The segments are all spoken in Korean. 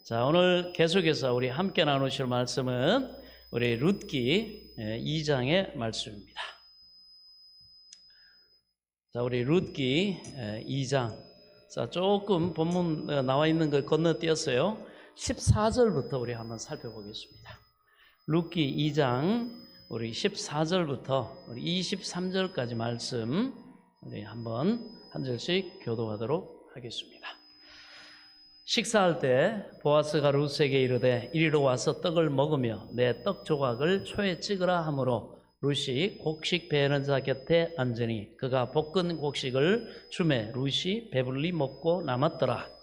자, 오늘 계속해서 우리 함께 나누실 말씀은 우리 룻기 2장의 말씀입니다. 자, 우리 룻기 2장. 자, 조금 본문 나와 있는 걸 건너뛰었어요. 14절부터 우리 한번 살펴보겠습니다. 룻기 2장 우리 14절부터 우리 23절까지 말씀 우리 한번 한 절씩 교도하도록 하겠습니다. 식사할 때 보아스가 룻에게 이르되 이리로 와서 떡을 먹으며 내 떡 조각을 초에 찍으라 하므로 룻이 곡식 베는 자 곁에 앉으니 그가 볶은 곡식을 주매 룻이 배불리 먹고 남았더라.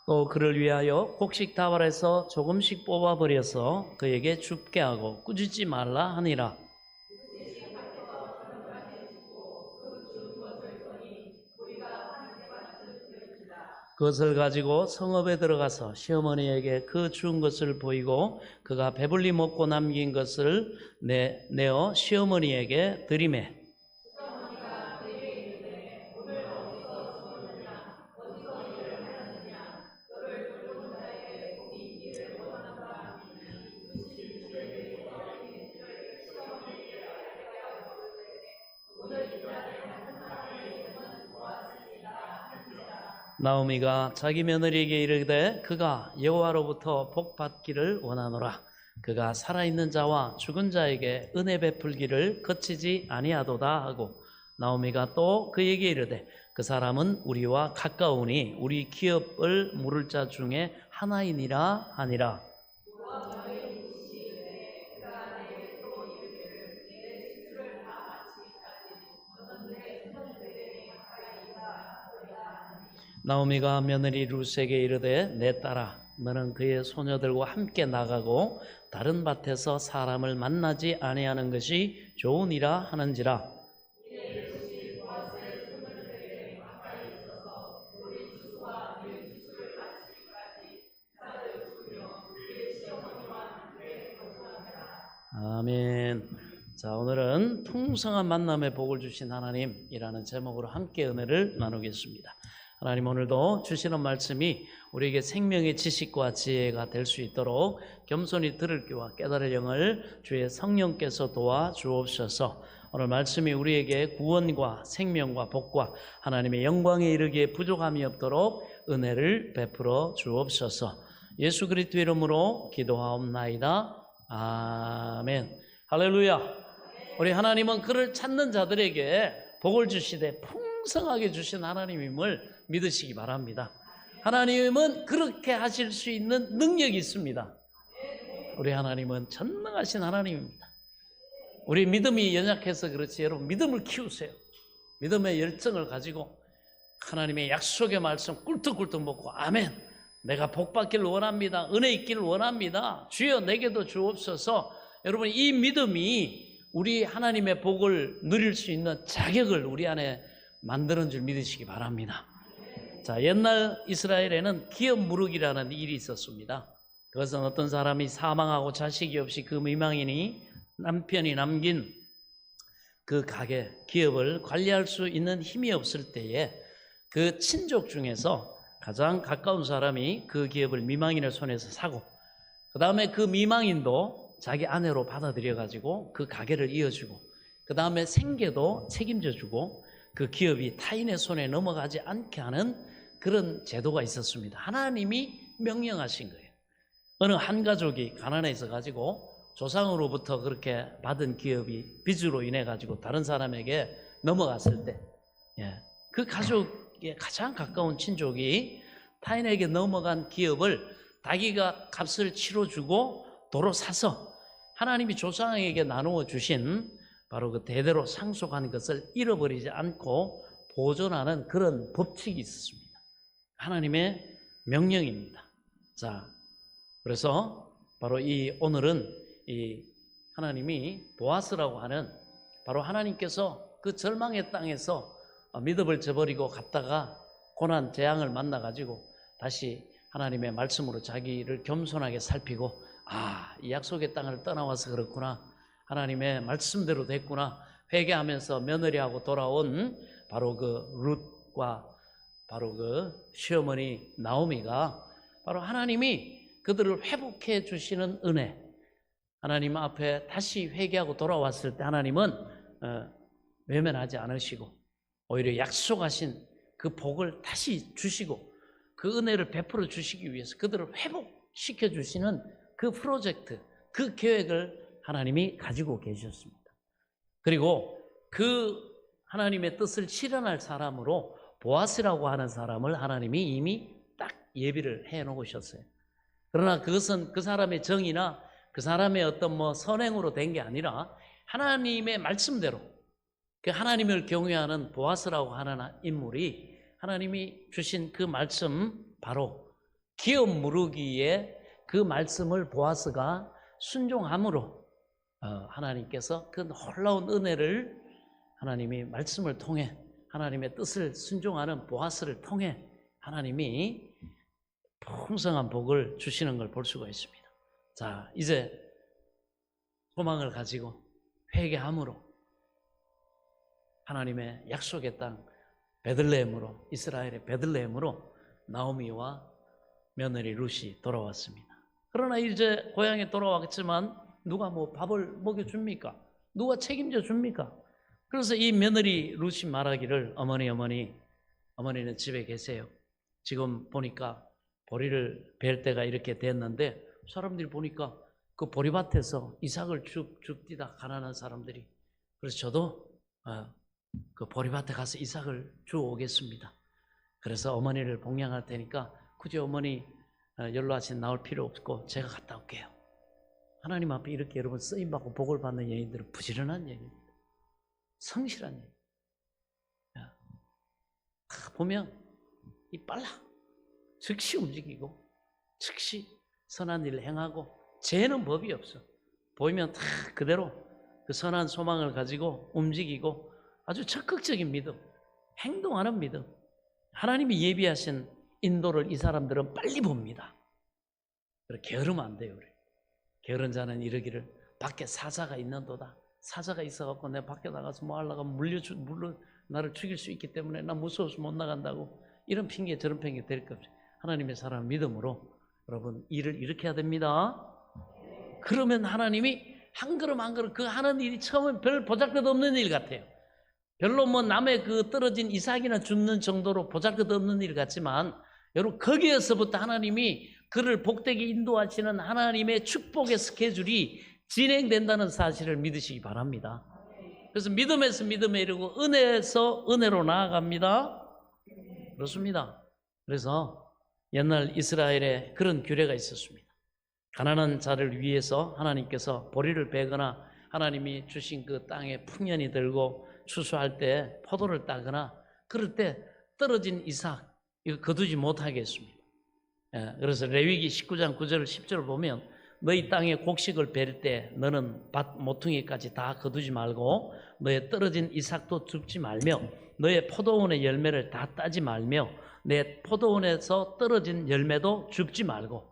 또 그를 위하여 곡식 다발에서 조금씩 뽑아버려서 그에게 줍게 하고 꾸짖지 말라 하니라. 그것을 가지고 성읍에 들어가서 시어머니에게 그 준 것을 보이고 그가 배불리 먹고 남긴 것을 내어 시어머니에게 드리매 나오미가 자기 며느리에게 이르되 그가 여호와로부터 복 받기를 원하노라. 그가 살아있는 자와 죽은 자에게 은혜 베풀기를 거치지 아니하도다 하고 나오미가 또 그에게 이르되 그 사람은 우리와 가까우니 우리 기업을 물을 자 중에 하나이니라 하니라. 나오미가 며느리 룻에게 이르되 내 딸아 너는 그의 소녀들과 함께 나가고 다른 밭에서 사람을 만나지 아니하는 것이 좋으니라 하는지라. 아멘. 자, 오늘은 풍성한 만남의 복을 주신 하나님이라는 제목으로 함께 은혜를 나누겠습니다. 하나님, 오늘도 주시는 말씀이 우리에게 생명의 지식과 지혜가 될 수 있도록 겸손히 들을 귀와 깨달을 영을 주의 성령께서 도와 주옵소서. 오늘 말씀이 우리에게 구원과 생명과 복과 하나님의 영광에 이르기에 부족함이 없도록 은혜를 베풀어 주옵소서. 예수 그리스도의 이름으로 기도하옵나이다. 아멘. 할렐루야. 우리 하나님은 그를 찾는 자들에게 복을 주시되 풍성하게 주신 하나님임을 믿으시기 바랍니다. 하나님은 그렇게 하실 수 있는 능력이 있습니다. 우리 하나님은 전능하신 하나님입니다. 우리 믿음이 연약해서 그렇지 여러분 믿음을 키우세요. 믿음의 열정을 가지고 하나님의 약속의 말씀 꿀떡꿀떡 먹고 아멘. 내가 복 받기를 원합니다. 은혜 있기를 원합니다. 주여 내게도 주옵소서. 여러분 이 믿음이 우리 하나님의 복을 누릴 수 있는 자격을 우리 안에 만드는 줄 믿으시기 바랍니다. 자, 옛날 이스라엘에는 기업 무르기라는 일이 있었습니다. 그것은 어떤 사람이 사망하고 자식이 없이 그 미망인이 남편이 남긴 그 가게, 기업을 관리할 수 있는 힘이 없을 때에 그 친족 중에서 가장 가까운 사람이 그 기업을 미망인의 손에서 사고 그 다음에 그 미망인도 자기 아내로 받아들여 가지고 그 가게를 이어주고 그 다음에 생계도 책임져 주고 그 기업이 타인의 손에 넘어가지 않게 하는 그런 제도가 있었습니다. 하나님이 명령하신 거예요. 어느 한 가족이 가난해서 가지고 조상으로부터 그렇게 받은 기업이 빚으로 인해 가지고 다른 사람에게 넘어갔을 때 그 가족의 가장 가까운 친족이 타인에게 넘어간 기업을 자기가 값을 치러주고 도로 사서 하나님이 조상에게 나누어 주신 바로 그 대대로 상속한 것을 잃어버리지 않고 보존하는 그런 법칙이 있었습니다. 하나님의 명령입니다. 자, 그래서 바로 오늘은 이 하나님이 보아스라고 하는 바로 하나님께서 그 절망의 땅에서 믿음을 저버리고 갔다가 고난 재앙을 만나 가지고 다시 하나님의 말씀으로 자기를 겸손하게 살피고 이 약속의 땅을 떠나와서 그렇구나. 하나님의 말씀대로 됐구나. 회개하면서 며느리하고 돌아온 바로 그 룻과 바로 그 시어머니 나오미가 바로 하나님이 그들을 회복해 주시는 은혜, 하나님 앞에 다시 회개하고 돌아왔을 때 하나님은 외면하지 않으시고 오히려 약속하신 그 복을 다시 주시고 그 은혜를 베풀어 주시기 위해서 그들을 회복시켜 주시는 그 프로젝트, 그 계획을 하나님이 가지고 계셨습니다. 그리고 그 하나님의 뜻을 실현할 사람으로 보아스라고 하는 사람을 하나님이 이미 딱 예비를 해 놓으셨어요. 그러나 그것은 그 사람의 정의나 그 사람의 어떤 선행으로 된 게 아니라 하나님의 말씀대로 그 하나님을 경외하는 보아스라고 하는 인물이 하나님이 주신 그 말씀, 바로 기업 무르기에 그 말씀을 보아스가 순종함으로 하나님께서 그 놀라운 은혜를 하나님이 말씀을 통해 하나님의 뜻을 순종하는 보아스를 통해 하나님이 풍성한 복을 주시는 걸 볼 수가 있습니다. 자, 이제 소망을 가지고 회개함으로 하나님의 약속의 땅 베들레헴으로, 이스라엘의 베들레헴으로 나오미와 며느리 룻이 돌아왔습니다. 그러나 이제 고향에 돌아왔지만 누가 밥을 먹여줍니까? 누가 책임져 줍니까? 그래서 이 며느리 룻이 말하기를 어머니는 집에 계세요. 지금 보니까 보리를 벨 때가 이렇게 됐는데 사람들이 보니까 그 보리밭에서 이삭을 줍디다 가난한 사람들이. 그래서 저도 그 보리밭에 가서 이삭을 주워 오겠습니다. 그래서 어머니를 봉양할 테니까 굳이 어머니 연로하신 나올 필요 없고 제가 갔다 올게요. 하나님 앞에 이렇게 여러분 쓰임받고 복을 받는 여인들은 부지런한 여인입니다. 성실한 여인. 보면 이 빨라. 즉시 움직이고 즉시 선한 일을 행하고 죄는 법이 없어. 보이면 다 그대로 그 선한 소망을 가지고 움직이고 아주 적극적인 믿음, 행동하는 믿음. 하나님이 예비하신 인도를 이 사람들은 빨리 봅니다. 그렇게 게으르면 안 돼요. 우리. 게으른 자는 이르기를 밖에 사자가 있는도다. 사자가 있어갖고 내가 밖에 나가서 뭐 하려고 물론 나를 죽일 수 있기 때문에 나 무서워서 못 나간다고 이런 핑계 저런 핑계 될 것 없이 하나님의 사람 믿음으로 여러분 일을 이렇게 해야 됩니다. 그러면 하나님이 한 걸음 한 걸음 그 하는 일이 처음엔 별 보잘것없는 일 같아요. 별로 남의 그 떨어진 이삭이나 줍는 정도로 보잘것없는 일 같지만 여러분 거기에서부터 하나님이 그를 복되게 인도하시는 하나님의 축복의 스케줄이 진행된다는 사실을 믿으시기 바랍니다. 그래서 믿음에서 믿음에 이르고 은혜에서 은혜로 나아갑니다. 그렇습니다. 그래서 옛날 이스라엘에 그런 규례가 있었습니다. 가난한 자를 위해서 하나님께서 보리를 베거나 하나님이 주신 그 땅에 풍년이 들고 추수할 때 포도를 따거나 그럴 때 떨어진 이삭 이거 거두지 못하게 했습니다. 그래서 레위기 19장 9절 10절을 보면 너희 땅에 곡식을 벨 때 너는 밭 모퉁이까지 다 거두지 말고 너의 떨어진 이삭도 줍지 말며 너의 포도원의 열매를 다 따지 말며 내 포도원에서 떨어진 열매도 줍지 말고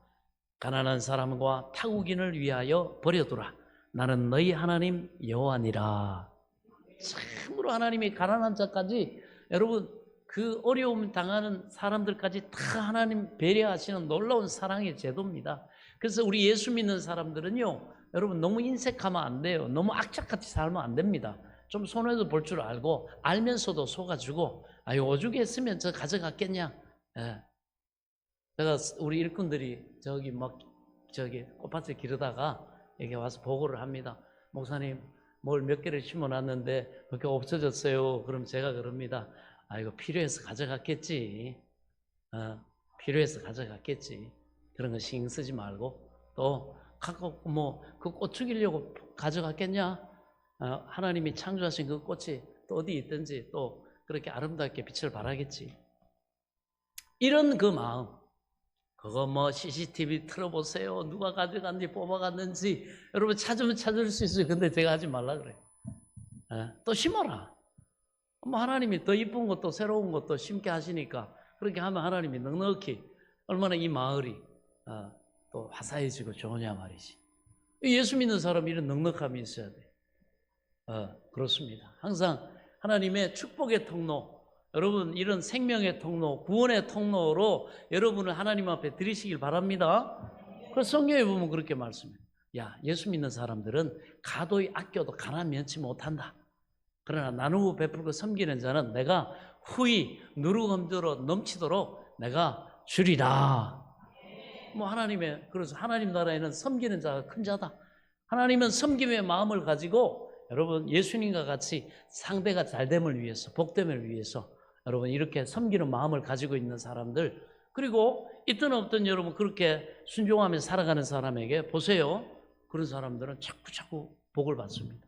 가난한 사람과 타국인을 위하여 버려두라. 나는 너희 하나님 여호와니라. 참으로 하나님이 가난한 자까지 여러분 그 어려움 당하는 사람들까지 다 하나님 배려하시는 놀라운 사랑의 제도입니다. 그래서 우리 예수 믿는 사람들은요 여러분 너무 인색하면 안 돼요. 너무 악착같이 살면 안 됩니다. 좀 손해도 볼 줄 알고 알면서도 속아주고 아유 오죽 했으면 저 가져갔겠냐. 제가 우리 일꾼들이 저기 꽃밭을 기르다가 여기 와서 보고를 합니다. 목사님 뭘 몇 개를 심어놨는데 그렇게 없어졌어요. 그럼 제가 그럽니다. 이거 필요해서 가져갔겠지. 필요해서 가져갔겠지. 그런 거 신경 쓰지 말고 또 갖고 그 꽃 죽이려고 가져갔겠냐? 하나님이 창조하신 그 꽃이 또 어디 있든지 또 그렇게 아름답게 빛을 발하겠지. 이런 그 마음. 그거 CCTV 틀어보세요. 누가 가져갔는지 뽑아갔는지 여러분 찾으면 찾을 수 있어요. 근데 제가 하지 말라 그래요. 또 심어라. 하나님이 더 이쁜 것도 새로운 것도 심게 하시니까 그렇게 하면 하나님이 넉넉히 얼마나 이 마을이 또 화사해지고 좋으냐 말이지. 예수 믿는 사람이 이런 넉넉함이 있어야 돼. 그렇습니다. 항상 하나님의 축복의 통로, 여러분 이런 생명의 통로, 구원의 통로로 여러분을 하나님 앞에 드리시길 바랍니다. 그 성경에 보면 그렇게 말씀해요. 야, 예수 믿는 사람들은 가도히 아껴도 가난 면치 못한다. 그러나 나누고 베풀고 섬기는 자는 내가 후히 누르검대로 넘치도록 내가 주리라. 뭐 하나님의, 그래서 하나님 나라에는 섬기는 자가 큰 자다. 하나님은 섬김의 마음을 가지고 여러분 예수님과 같이 상대가 잘됨을 위해서, 복됨을 위해서 여러분 이렇게 섬기는 마음을 가지고 있는 사람들, 그리고 있든 없든 여러분 그렇게 순종하며 살아가는 사람에게 보세요. 그런 사람들은 자꾸 복을 받습니다.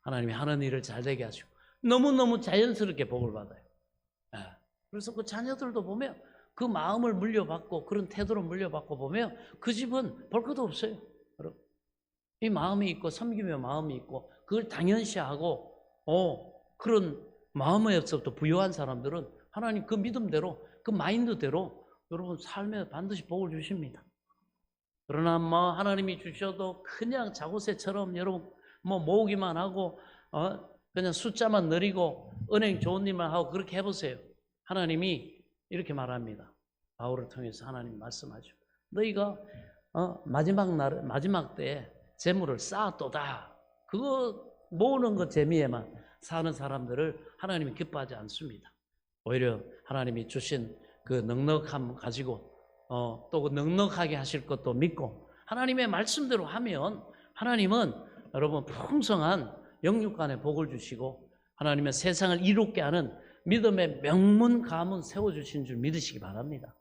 하나님이 하는 일을 잘 되게 하시고 너무너무 자연스럽게 복을 받아요. 그래서 그 자녀들도 보면 그 마음을 물려받고 그런 태도를 물려받고 보면 그 집은 볼 것도 없어요. 여러분. 이 마음이 있고 섬김의 마음이 있고 그걸 당연시하고 그런 마음에서부터 부여한 사람들은 하나님 그 믿음대로 그 마인드대로 여러분 삶에 반드시 복을 주십니다. 그러나 뭐 하나님이 주셔도 그냥 자고새처럼 여러분 뭐 모으기만 하고 그냥 숫자만 느리고 은행 좋은 일만 하고 그렇게 해보세요. 하나님이 이렇게 말합니다. 바울을 통해서 하나님 말씀하죠. 너희가 마지막 때에 재물을 쌓았도다. 그거 모으는 것 재미에만 사는 사람들을 하나님이 기뻐하지 않습니다. 오히려 하나님이 주신 그 넉넉함 가지고 또 그 넉넉하게 하실 것도 믿고 하나님의 말씀대로 하면 하나님은 여러분 풍성한 영육간의 복을 주시고 하나님의 세상을 이롭게 하는 믿음의 명문 가문 세워주신 줄 믿으시기 바랍니다.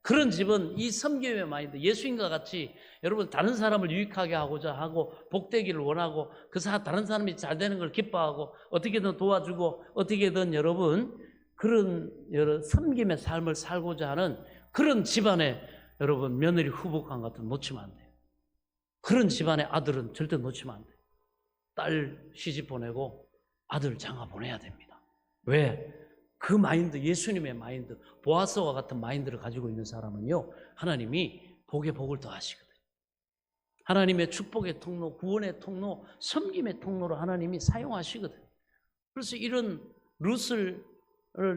그런 집은 이 섬김의 마인드, 예수님과 같이 여러분 다른 사람을 유익하게 하고자 하고 복되기를 원하고 다른 사람이 잘 되는 걸 기뻐하고 어떻게든 도와주고 어떻게든 여러분 그런 여러 섬김의 삶을 살고자 하는 그런 집안에 여러분 며느리 후보감 같은 놓치면 안 돼요. 그런 집안의 아들은 절대 놓치면 안 돼요. 딸 시집 보내고 아들 장가 보내야 됩니다. 왜? 그 마인드, 예수님의 마인드, 보아스와 같은 마인드를 가지고 있는 사람은요, 하나님이 복에 복을 더하시거든요. 하나님의 축복의 통로, 구원의 통로, 섬김의 통로로 하나님이 사용하시거든요. 그래서 이런 룻을,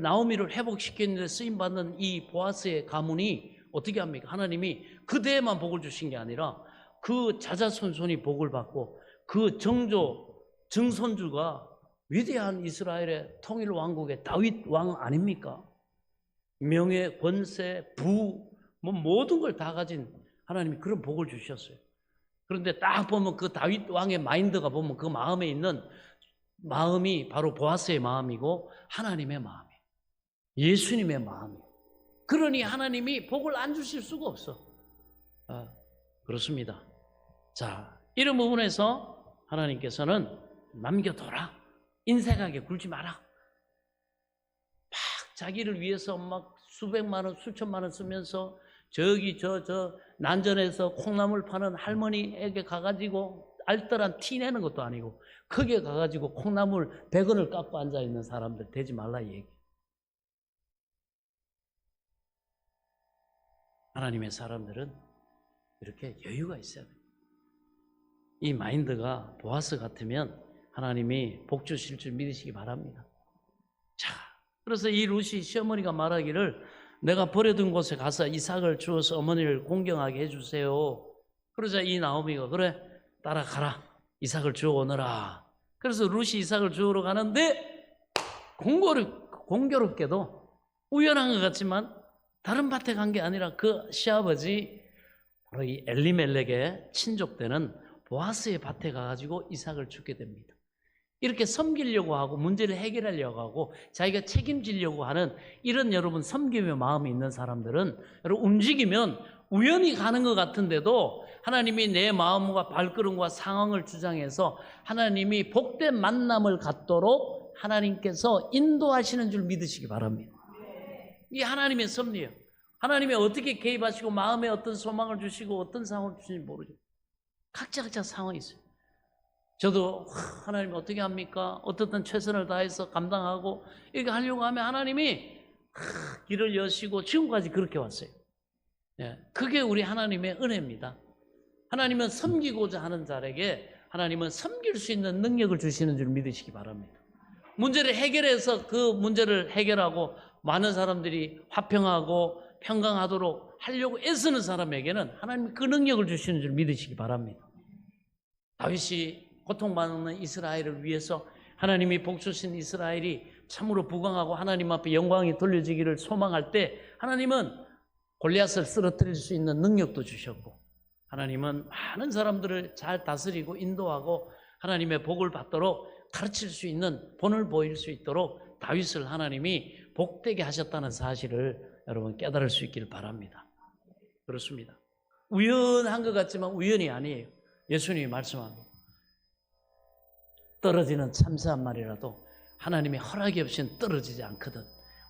나오미를 회복시키는 데 쓰임받는 이 보아스의 가문이 어떻게 합니까? 하나님이 그대에만 복을 주신 게 아니라 그 자자손손이 복을 받고 그 증손주가 위대한 이스라엘의 통일 왕국의 다윗 왕 아닙니까? 명예, 권세, 부, 모든 걸 다 가진 하나님이 그런 복을 주셨어요. 그런데 딱 보면 그 다윗 왕의 마인드가 보면 그 마음에 있는 마음이 바로 보아스의 마음이고 하나님의 마음이에요. 예수님의 마음이에요. 그러니 하나님이 복을 안 주실 수가 없어. 그렇습니다. 자, 이런 부분에서 하나님께서는 남겨둬라. 인색하게 굴지 마라. 막 자기를 위해서 막 수백만 원, 수천만 원 쓰면서 저기 저 난전에서 콩나물 파는 할머니에게 가가지고 알뜰한 티 내는 것도 아니고 거기에 가가지고 콩나물 100원을 깎고 앉아있는 사람들 되지 말라 이 얘기. 하나님의 사람들은 이렇게 여유가 있어야 돼요. 이 마인드가 보아스 같으면 하나님이 복 주실 줄 믿으시기 바랍니다. 자, 그래서 이 룻이 시어머니가 말하기를 내가 버려둔 곳에 가서 이삭을 주어서 어머니를 공경하게 해주세요. 그러자 이 나오미가 그래 따라가라. 이삭을 주워 오너라. 그래서 룻이 이삭을 주우러 가는데 공교롭게도 우연한 것 같지만 다른 밭에 간 게 아니라 그 시아버지 바로 이 엘리멜렉의 친족되는 보아스의 밭에 가가지고 이삭을 주게 됩니다. 이렇게 섬기려고 하고 문제를 해결하려고 하고 자기가 책임지려고 하는 이런 여러분 섬김의 마음이 있는 사람들은 여러분 움직이면 우연히 가는 것 같은데도 하나님이 내 마음과 발걸음과 상황을 주장해서 하나님이 복된 만남을 갖도록 하나님께서 인도하시는 줄 믿으시기 바랍니다. 이게 하나님의 섭리예요. 하나님이 어떻게 개입하시고 마음에 어떤 소망을 주시고 어떤 상황을 주시는지 모르죠. 각자 상황이 있어요. 저도 하나님 어떻게 합니까? 어떻든 최선을 다해서 감당하고 이렇게 하려고 하면 하나님이 길을 여시고 지금까지 그렇게 왔어요. 그게 우리 하나님의 은혜입니다. 하나님은 섬기고자 하는 자에게 하나님은 섬길 수 있는 능력을 주시는 줄 믿으시기 바랍니다. 문제를 해결해서 그 문제를 해결하고 많은 사람들이 화평하고 평강하도록 하려고 애쓰는 사람에게는 하나님이 그 능력을 주시는 줄 믿으시기 바랍니다. 다윗이 고통받는 이스라엘을 위해서 하나님이 복 주신 이스라엘이 참으로 부강하고 하나님 앞에 영광이 돌려지기를 소망할 때 하나님은 골리앗을 쓰러뜨릴 수 있는 능력도 주셨고, 하나님은 많은 사람들을 잘 다스리고 인도하고 하나님의 복을 받도록 가르칠 수 있는 본을 보일 수 있도록 다윗을 하나님이 복되게 하셨다는 사실을 여러분 깨달을 수 있기를 바랍니다. 그렇습니다. 우연한 것 같지만 우연이 아니에요. 예수님이 말씀합니다. 떨어지는 참새 한 마리라도 하나님의 허락이 없이는 떨어지지 않거든.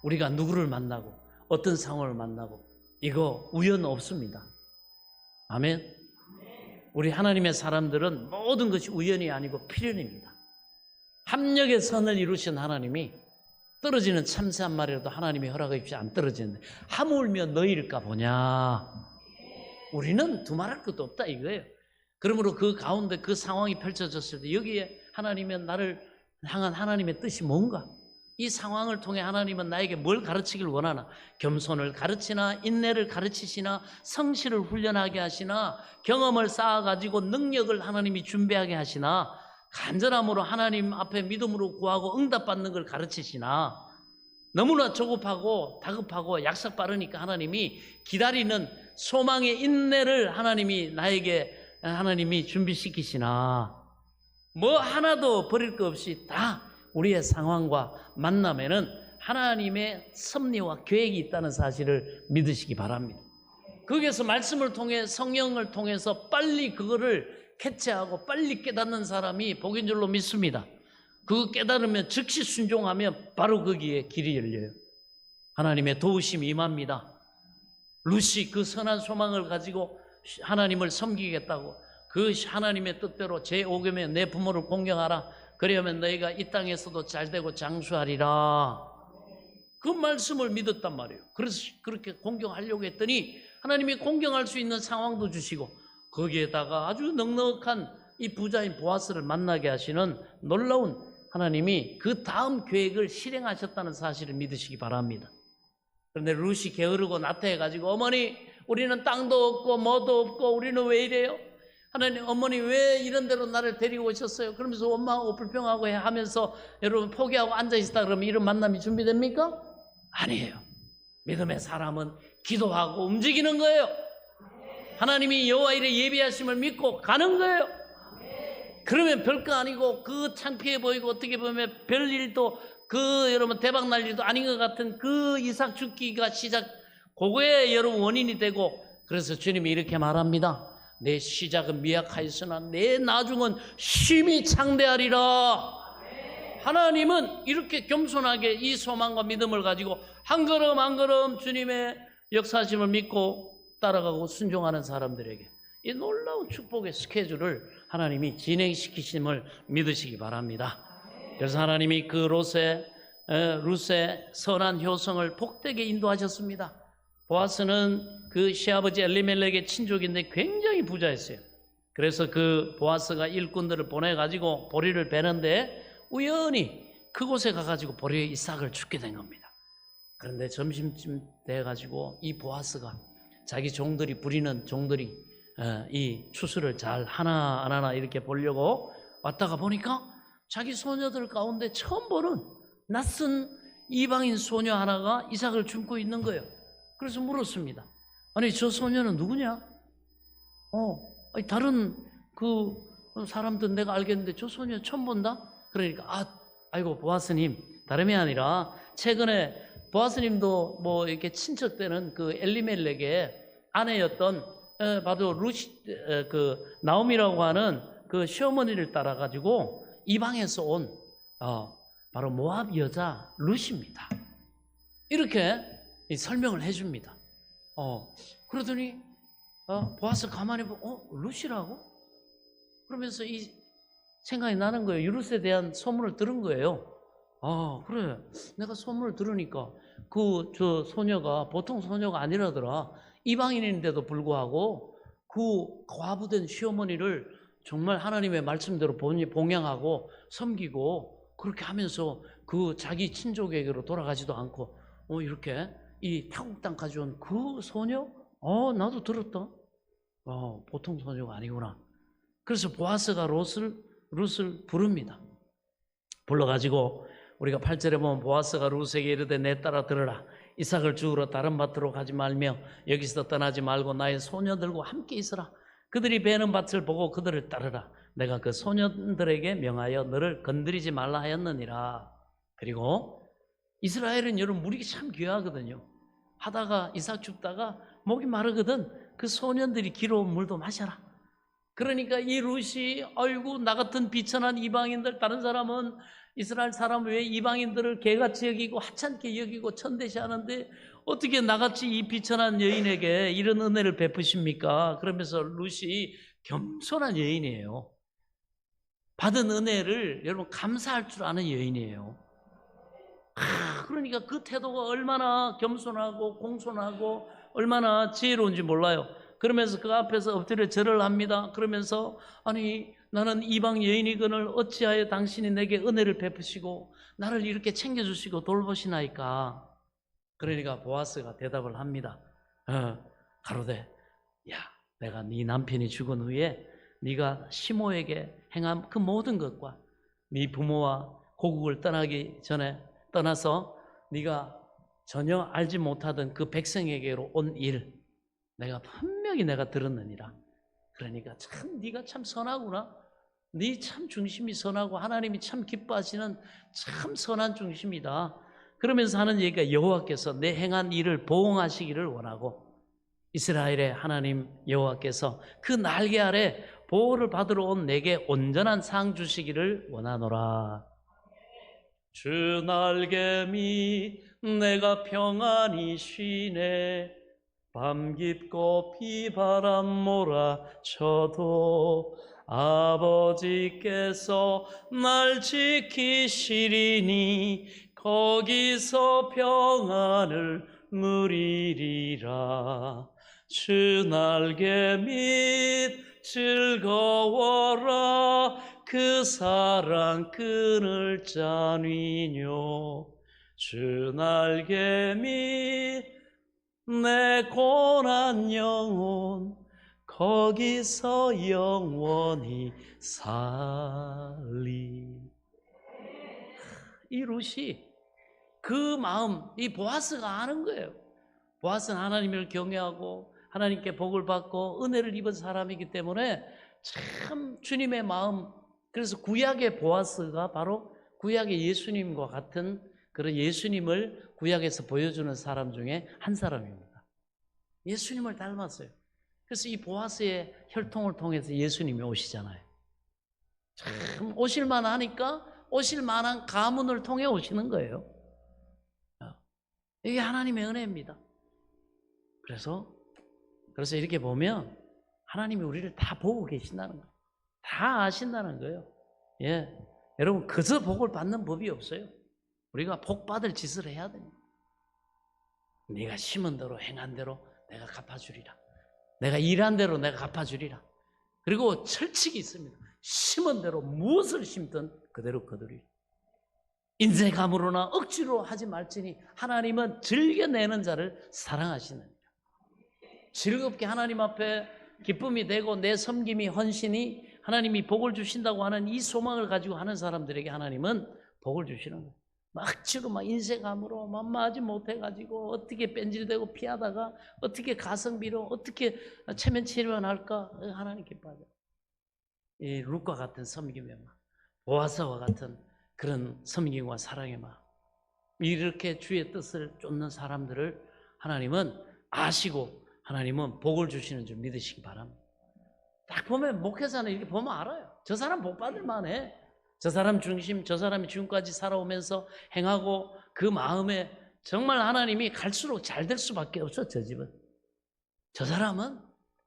우리가 누구를 만나고 어떤 상황을 만나고 이거 우연 없습니다. 아멘. 우리 하나님의 사람들은 모든 것이 우연이 아니고 필연입니다. 합력의 선을 이루신 하나님이 떨어지는 참새 한 마리라도 하나님의 허락 없이 안 떨어지는데 하물며 너희일까 보냐. 우리는 두말할 것도 없다 이거예요. 그러므로 그 가운데 그 상황이 펼쳐졌을 때 여기에 하나님의 나를 향한 하나님의 뜻이 뭔가? 이 상황을 통해 하나님은 나에게 뭘 가르치길 원하나? 겸손을 가르치나, 인내를 가르치시나, 성실을 훈련하게 하시나, 경험을 쌓아가지고 능력을 하나님이 준비하게 하시나, 간절함으로 하나님 앞에 믿음으로 구하고 응답받는 걸 가르치시나, 너무나 조급하고 다급하고 약삭 빠르니까 하나님이 기다리는 소망의 인내를 하나님이 나에게 하나님이 준비시키시나, 뭐 하나도 버릴 것 없이 다 우리의 상황과 만남에는 하나님의 섭리와 계획이 있다는 사실을 믿으시기 바랍니다. 거기에서 말씀을 통해 성령을 통해서 빨리 그거를 캐치하고 빨리 깨닫는 사람이 복인 줄로 믿습니다. 그거 깨달으면 즉시 순종하면 바로 거기에 길이 열려요. 하나님의 도우심이 임합니다. 루시 그 선한 소망을 가지고 하나님을 섬기겠다고 그 하나님의 뜻대로 제5계명에 내 부모를 공경하라. 그러면 너희가 이 땅에서도 잘되고 장수하리라. 그 말씀을 믿었단 말이에요. 그래서 그렇게 공경하려고 했더니 하나님이 공경할 수 있는 상황도 주시고 거기에다가 아주 넉넉한 이 부자인 보아스를 만나게 하시는 놀라운 하나님이 그 다음 계획을 실행하셨다는 사실을 믿으시기 바랍니다. 그런데 룻이 게으르고 나태해가지고 어머니 우리는 땅도 없고 뭐도 없고 우리는 왜 이래요? 하나님 어머니 왜 이런 데로 나를 데리고 오셨어요? 그러면서 원망하고 불평하고 하면서 여러분 포기하고 앉아있다 그러면 이런 만남이 준비됩니까? 아니에요. 믿음의 사람은 기도하고 움직이는 거예요. 하나님이 여호와 일에 예비하심을 믿고 가는 거예요. 그러면 별거 아니고 그 창피해 보이고 어떻게 보면 별일도 그 여러분 대박 날 일도 아닌 것 같은 그 이삭 죽기가 시작 그거에 여러분 원인이 되고 그래서 주님이 이렇게 말합니다. 내 시작은 미약하였으나 내 나중은 심히 창대하리라. 하나님은 이렇게 겸손하게 이 소망과 믿음을 가지고 한 걸음 한 걸음 주님의 역사심을 믿고 따라가고 순종하는 사람들에게 이 놀라운 축복의 스케줄을 하나님이 진행시키심을 믿으시기 바랍니다. 그래서 하나님이 그 룻의 선한 효성을 복되게 인도하셨습니다. 보아스는 그 시아버지 엘리멜렉의 친족인데 굉장히 부자였어요. 그래서 그 보아스가 일꾼들을 보내가지고 보리를 베는데 우연히 그곳에 가가지고 보리 이삭을 죽게 된 겁니다. 그런데 점심쯤 돼가지고 이 보아스가 자기 종들이 부리는 종들이 이 추수를 잘 하나 이렇게 보려고 왔다가 보니까 자기 소녀들 가운데 처음 보는 낯선 이방인 소녀 하나가 이삭을 줍고 있는 거예요. 그래서 물었습니다. 아니 저 소녀는 누구냐? 아니, 다른 그 사람들 내가 알겠는데 저 소녀 처음 본다? 그러니까 아이고 보아스님 다름이 아니라 최근에 보아스님도 뭐 이렇게 친척되는 그 엘리멜렉의 아내였던 바로 그 나오미라고 하는 그 시어머니를 따라 가지고 이방에서 온 바로 모압 여자 룻입니다. 이렇게 설명을 해줍니다. 그러더니 보아스 가만히 보고 룻이라고? 그러면서 이 생각이 나는 거예요. 룻에 대한 소문을 들은 거예요. 그래. 내가 소문을 들으니까 저 소녀가 보통 소녀가 아니라더라. 이방인인데도 불구하고 그 과부된 시어머니를 정말 하나님의 말씀대로 봉양하고 섬기고 그렇게 하면서 그 자기 친족에게로 돌아가지도 않고 이렇게 이 타국 땅 가져온 그 소녀? 나도 들었다. 보통 소녀가 아니구나. 그래서 보아스가 룻을 부릅니다. 불러가지고 우리가 8절에 보면 보아스가 룻에게 이르되 내 딸아 들으라. 이삭을 주우러 다른 밭으로 가지 말며 여기서 떠나지 말고 나의 소녀들과 함께 있으라. 그들이 베는 밭을 보고 그들을 따르라. 내가 그 소년들에게 명하여 너를 건드리지 말라 하였느니라. 그리고 이스라엘은 여러분 물이 참 귀하거든요. 하다가 이삭 줍다가 목이 마르거든 그 소년들이 길어온 물도 마셔라. 그러니까 이 룻이 아이고 나 같은 비천한 이방인들, 다른 사람은 이스라엘 사람 왜 이방인들을 개같이 여기고 하찮게 여기고 천대시하는데 어떻게 나같이 이 비천한 여인에게 이런 은혜를 베푸십니까? 그러면서 룻이 겸손한 여인이에요. 받은 은혜를 여러분 감사할 줄 아는 여인이에요. 그러니까 그 태도가 얼마나 겸손하고 공손하고 얼마나 지혜로운지 몰라요. 그러면서 그 앞에서 엎드려 절을 합니다. 그러면서 아니 나는 이방 여인이거늘 어찌하여 당신이 내게 은혜를 베푸시고 나를 이렇게 챙겨주시고 돌보시나이까. 그러니까 보아스가 대답을 합니다. 가로되 야 내가 네 남편이 죽은 후에 네가 시모에게 행한 그 모든 것과 네 부모와 고국을 떠나기 전에 떠나서 네가 전혀 알지 못하던 그 백성에게로 온 일 내가 분명히 내가 들었느니라. 그러니까 참 네가 참 선하구나. 네 참 중심이 선하고 하나님이 참 기뻐하시는 참 선한 중심이다. 그러면서 하는 얘기가 여호와께서 내 행한 일을 보응하시기를 원하고 이스라엘의 하나님 여호와께서 그 날개 아래 보호를 받으러 온 내게 온전한 상 주시기를 원하노라. 주 날개 밑 내가 평안히 쉬네. 밤 깊고 비바람 몰아쳐도 아버지께서 날 지키시리니 거기서 평안을 누리리라. 주 날개 밑 즐거워라. 그 사랑 그늘 짠이뇨. 주 날개 밑 내 고난 영혼 거기서 영원히 살리. 이 룻이 그 마음, 이 보아스가 아는 거예요. 보아스는 하나님을 경외하고 하나님께 복을 받고 은혜를 입은 사람이기 때문에 참 주님의 마음, 그래서 구약의 보아스가 바로 구약의 예수님과 같은 그런 예수님을 구약에서 보여주는 사람 중에 한 사람입니다. 예수님을 닮았어요. 그래서 이 보아스의 혈통을 통해서 예수님이 오시잖아요. 참 오실만 하니까 오실만한 가문을 통해 오시는 거예요. 이게 하나님의 은혜입니다. 그래서 이렇게 보면 하나님이 우리를 다 보고 계신다는 거예요. 다 아신다는 거예요. 예, 여러분 그저 복을 받는 법이 없어요. 우리가 복 받을 짓을 해야 됩니다. 네가 심은 대로 행한 대로 내가 갚아주리라. 내가 일한 대로 내가 갚아주리라. 그리고 철칙이 있습니다. 심은 대로 무엇을 심든 그대로 거두리라. 인색함으로나 억지로 하지 말지니 하나님은 즐겨내는 자를 사랑하시느니라. 즐겁게 하나님 앞에 기쁨이 되고 내 섬김이 헌신이 하나님이 복을 주신다고 하는 이 소망을 가지고 하는 사람들에게 하나님은 복을 주시는 거예요. 억지로 막 인색함으로 만마하지 못해가지고 어떻게 뺀질대고 피하다가 어떻게 가성비로 어떻게 체면치료할까 하나님 기뻐하죠. 이 룻과 같은 섬김의 마음, 보아스와 같은 그런 섬김과 사랑의 마음, 이렇게 주의 뜻을 쫓는 사람들을 하나님은 아시고 하나님은 복을 주시는 줄 믿으시기 바랍니다. 딱 보면 목회자는 이렇게 보면 알아요. 저 사람 복 받을 만해. 저 사람 중심, 저 사람이 지금까지 살아오면서 행하고 그 마음에 정말 하나님이 갈수록 잘 될 수밖에 없어. 저 집은, 저 사람은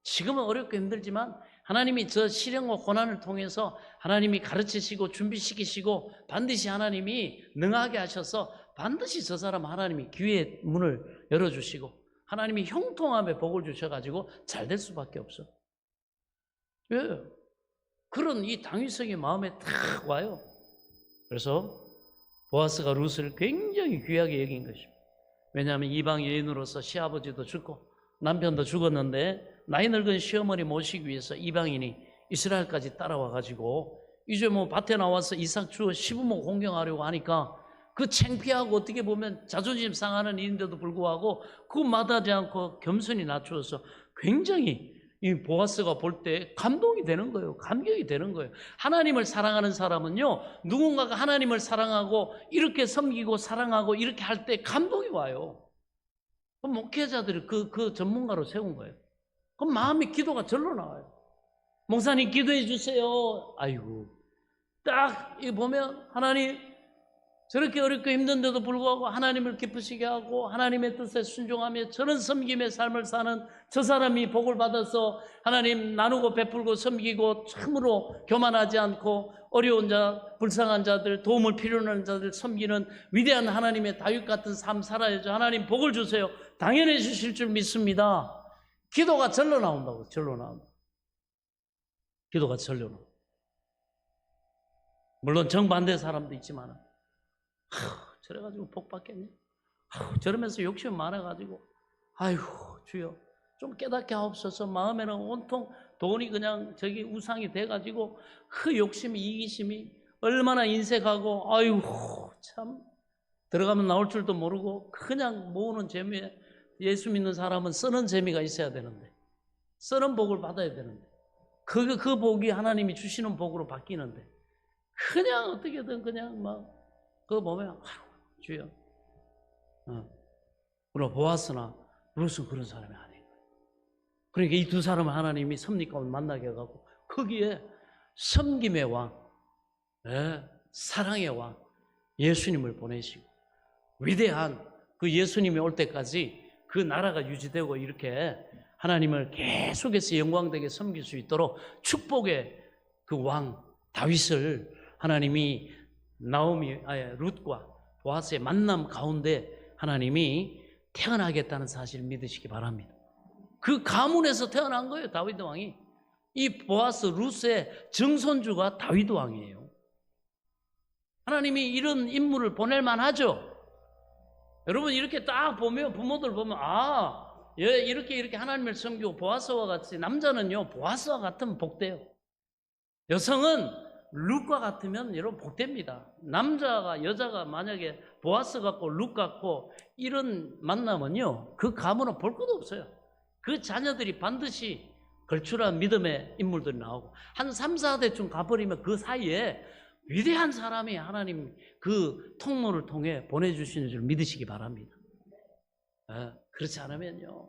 지금은 어렵고 힘들지만 하나님이 저 시련과 고난을 통해서 하나님이 가르치시고 준비시키시고 반드시 하나님이 능하게 하셔서 반드시 저 사람 하나님이 기회의 문을 열어주시고 하나님이 형통함에 복을 주셔가지고 잘 될 수밖에 없어. 왜? 그런 이 당위성이 마음에 탁 와요. 그래서 보아스가 룻을 굉장히 귀하게 여긴 것입니다. 왜냐하면 이방 여인으로서 시아버지도 죽고 남편도 죽었는데 나이 늙은 시어머니 모시기 위해서 이방인이 이스라엘까지 따라와 가지고 이제 뭐 밭에 나와서 이삭 주어 시부모 공경하려고 하니까 그 창피하고 어떻게 보면 자존심 상하는 일인데도 불구하고 그거 마다하지 않고 겸손히 낮추어서 굉장히 이 보아스가 볼 때 감동이 되는 거예요. 감격이 되는 거예요. 하나님을 사랑하는 사람은요, 누군가가 하나님을 사랑하고 이렇게 섬기고 사랑하고 이렇게 할 때 감동이 와요. 그럼 목회자들이 그 전문가로 세운 거예요. 그럼 마음의 기도가 절로 나와요. 목사님 기도해 주세요. 아이고, 딱 이거 보면 하나님 저렇게 어렵고 힘든데도 불구하고 하나님을 기쁘시게 하고 하나님의 뜻에 순종하며 저런 섬김의 삶을 사는 저 사람이 복을 받아서 하나님 나누고 베풀고 섬기고 참으로 교만하지 않고 어려운 자, 불쌍한 자들, 도움을 필요로 하는 자들 섬기는 위대한 하나님의 다윗 같은 삶 살아야죠. 하나님 복을 주세요. 당연히 주실 줄 믿습니다. 기도가 절로 나온다고. 절로 나온다. 기도가 절로 나온다. 물론 정반대 사람도 있지만 저래가지고 복 받겠니? 저러면서 욕심 많아가지고 아이고 주여 좀 깨닫게 하옵소서. 마음에는 온통 돈이 그냥 저기 우상이 돼가지고 그 욕심이 이기심이 얼마나 인색하고 아이고 참 들어가면 나올 줄도 모르고 그냥 모으는 재미에 예수 믿는 사람은 쓰는 재미가 있어야 되는데 쓰는 복을 받아야 되는데 그 복이 하나님이 주시는 복으로 바뀌는데 그냥 어떻게든 그냥 막 그거 보면 주여 물론 보아스나 룻은 그런 사람이 아니에요. 그러니까 이 두 사람을 하나님이 섭리 가운데 만나게 해가지고 거기에 섬김의 왕, 사랑의 왕 예수님을 보내시고 위대한 그 예수님이 올 때까지 그 나라가 유지되고 이렇게 하나님을 계속해서 영광되게 섬길 수 있도록 축복의 그 왕 다윗을 하나님이 룻과 보아스의 만남 가운데 하나님이 태어나겠다는 사실을 믿으시기 바랍니다. 그 가문에서 태어난 거예요. 다윗 왕이. 이 보아스 룻의 증손주가 다윗 왕이에요. 하나님이 이런 인물을 보낼 만하죠. 여러분 이렇게 딱 보면 부모들 보면 이렇게 하나님을 섬기고 보아스와 같이 남자는요 보아스와 같으면 복돼요. 여성은 룻과 같으면 여러분 복됩니다. 남자가 여자가 만약에 보아스 같고 룻 같고 이런 만나면요 그 가문은 볼 것도 없어요. 그 자녀들이 반드시 걸출한 믿음의 인물들이 나오고 한 3, 4대쯤 가버리면 그 사이에 위대한 사람이 하나님 그 통로를 통해 보내주시는 줄 믿으시기 바랍니다. 그렇지 않으면요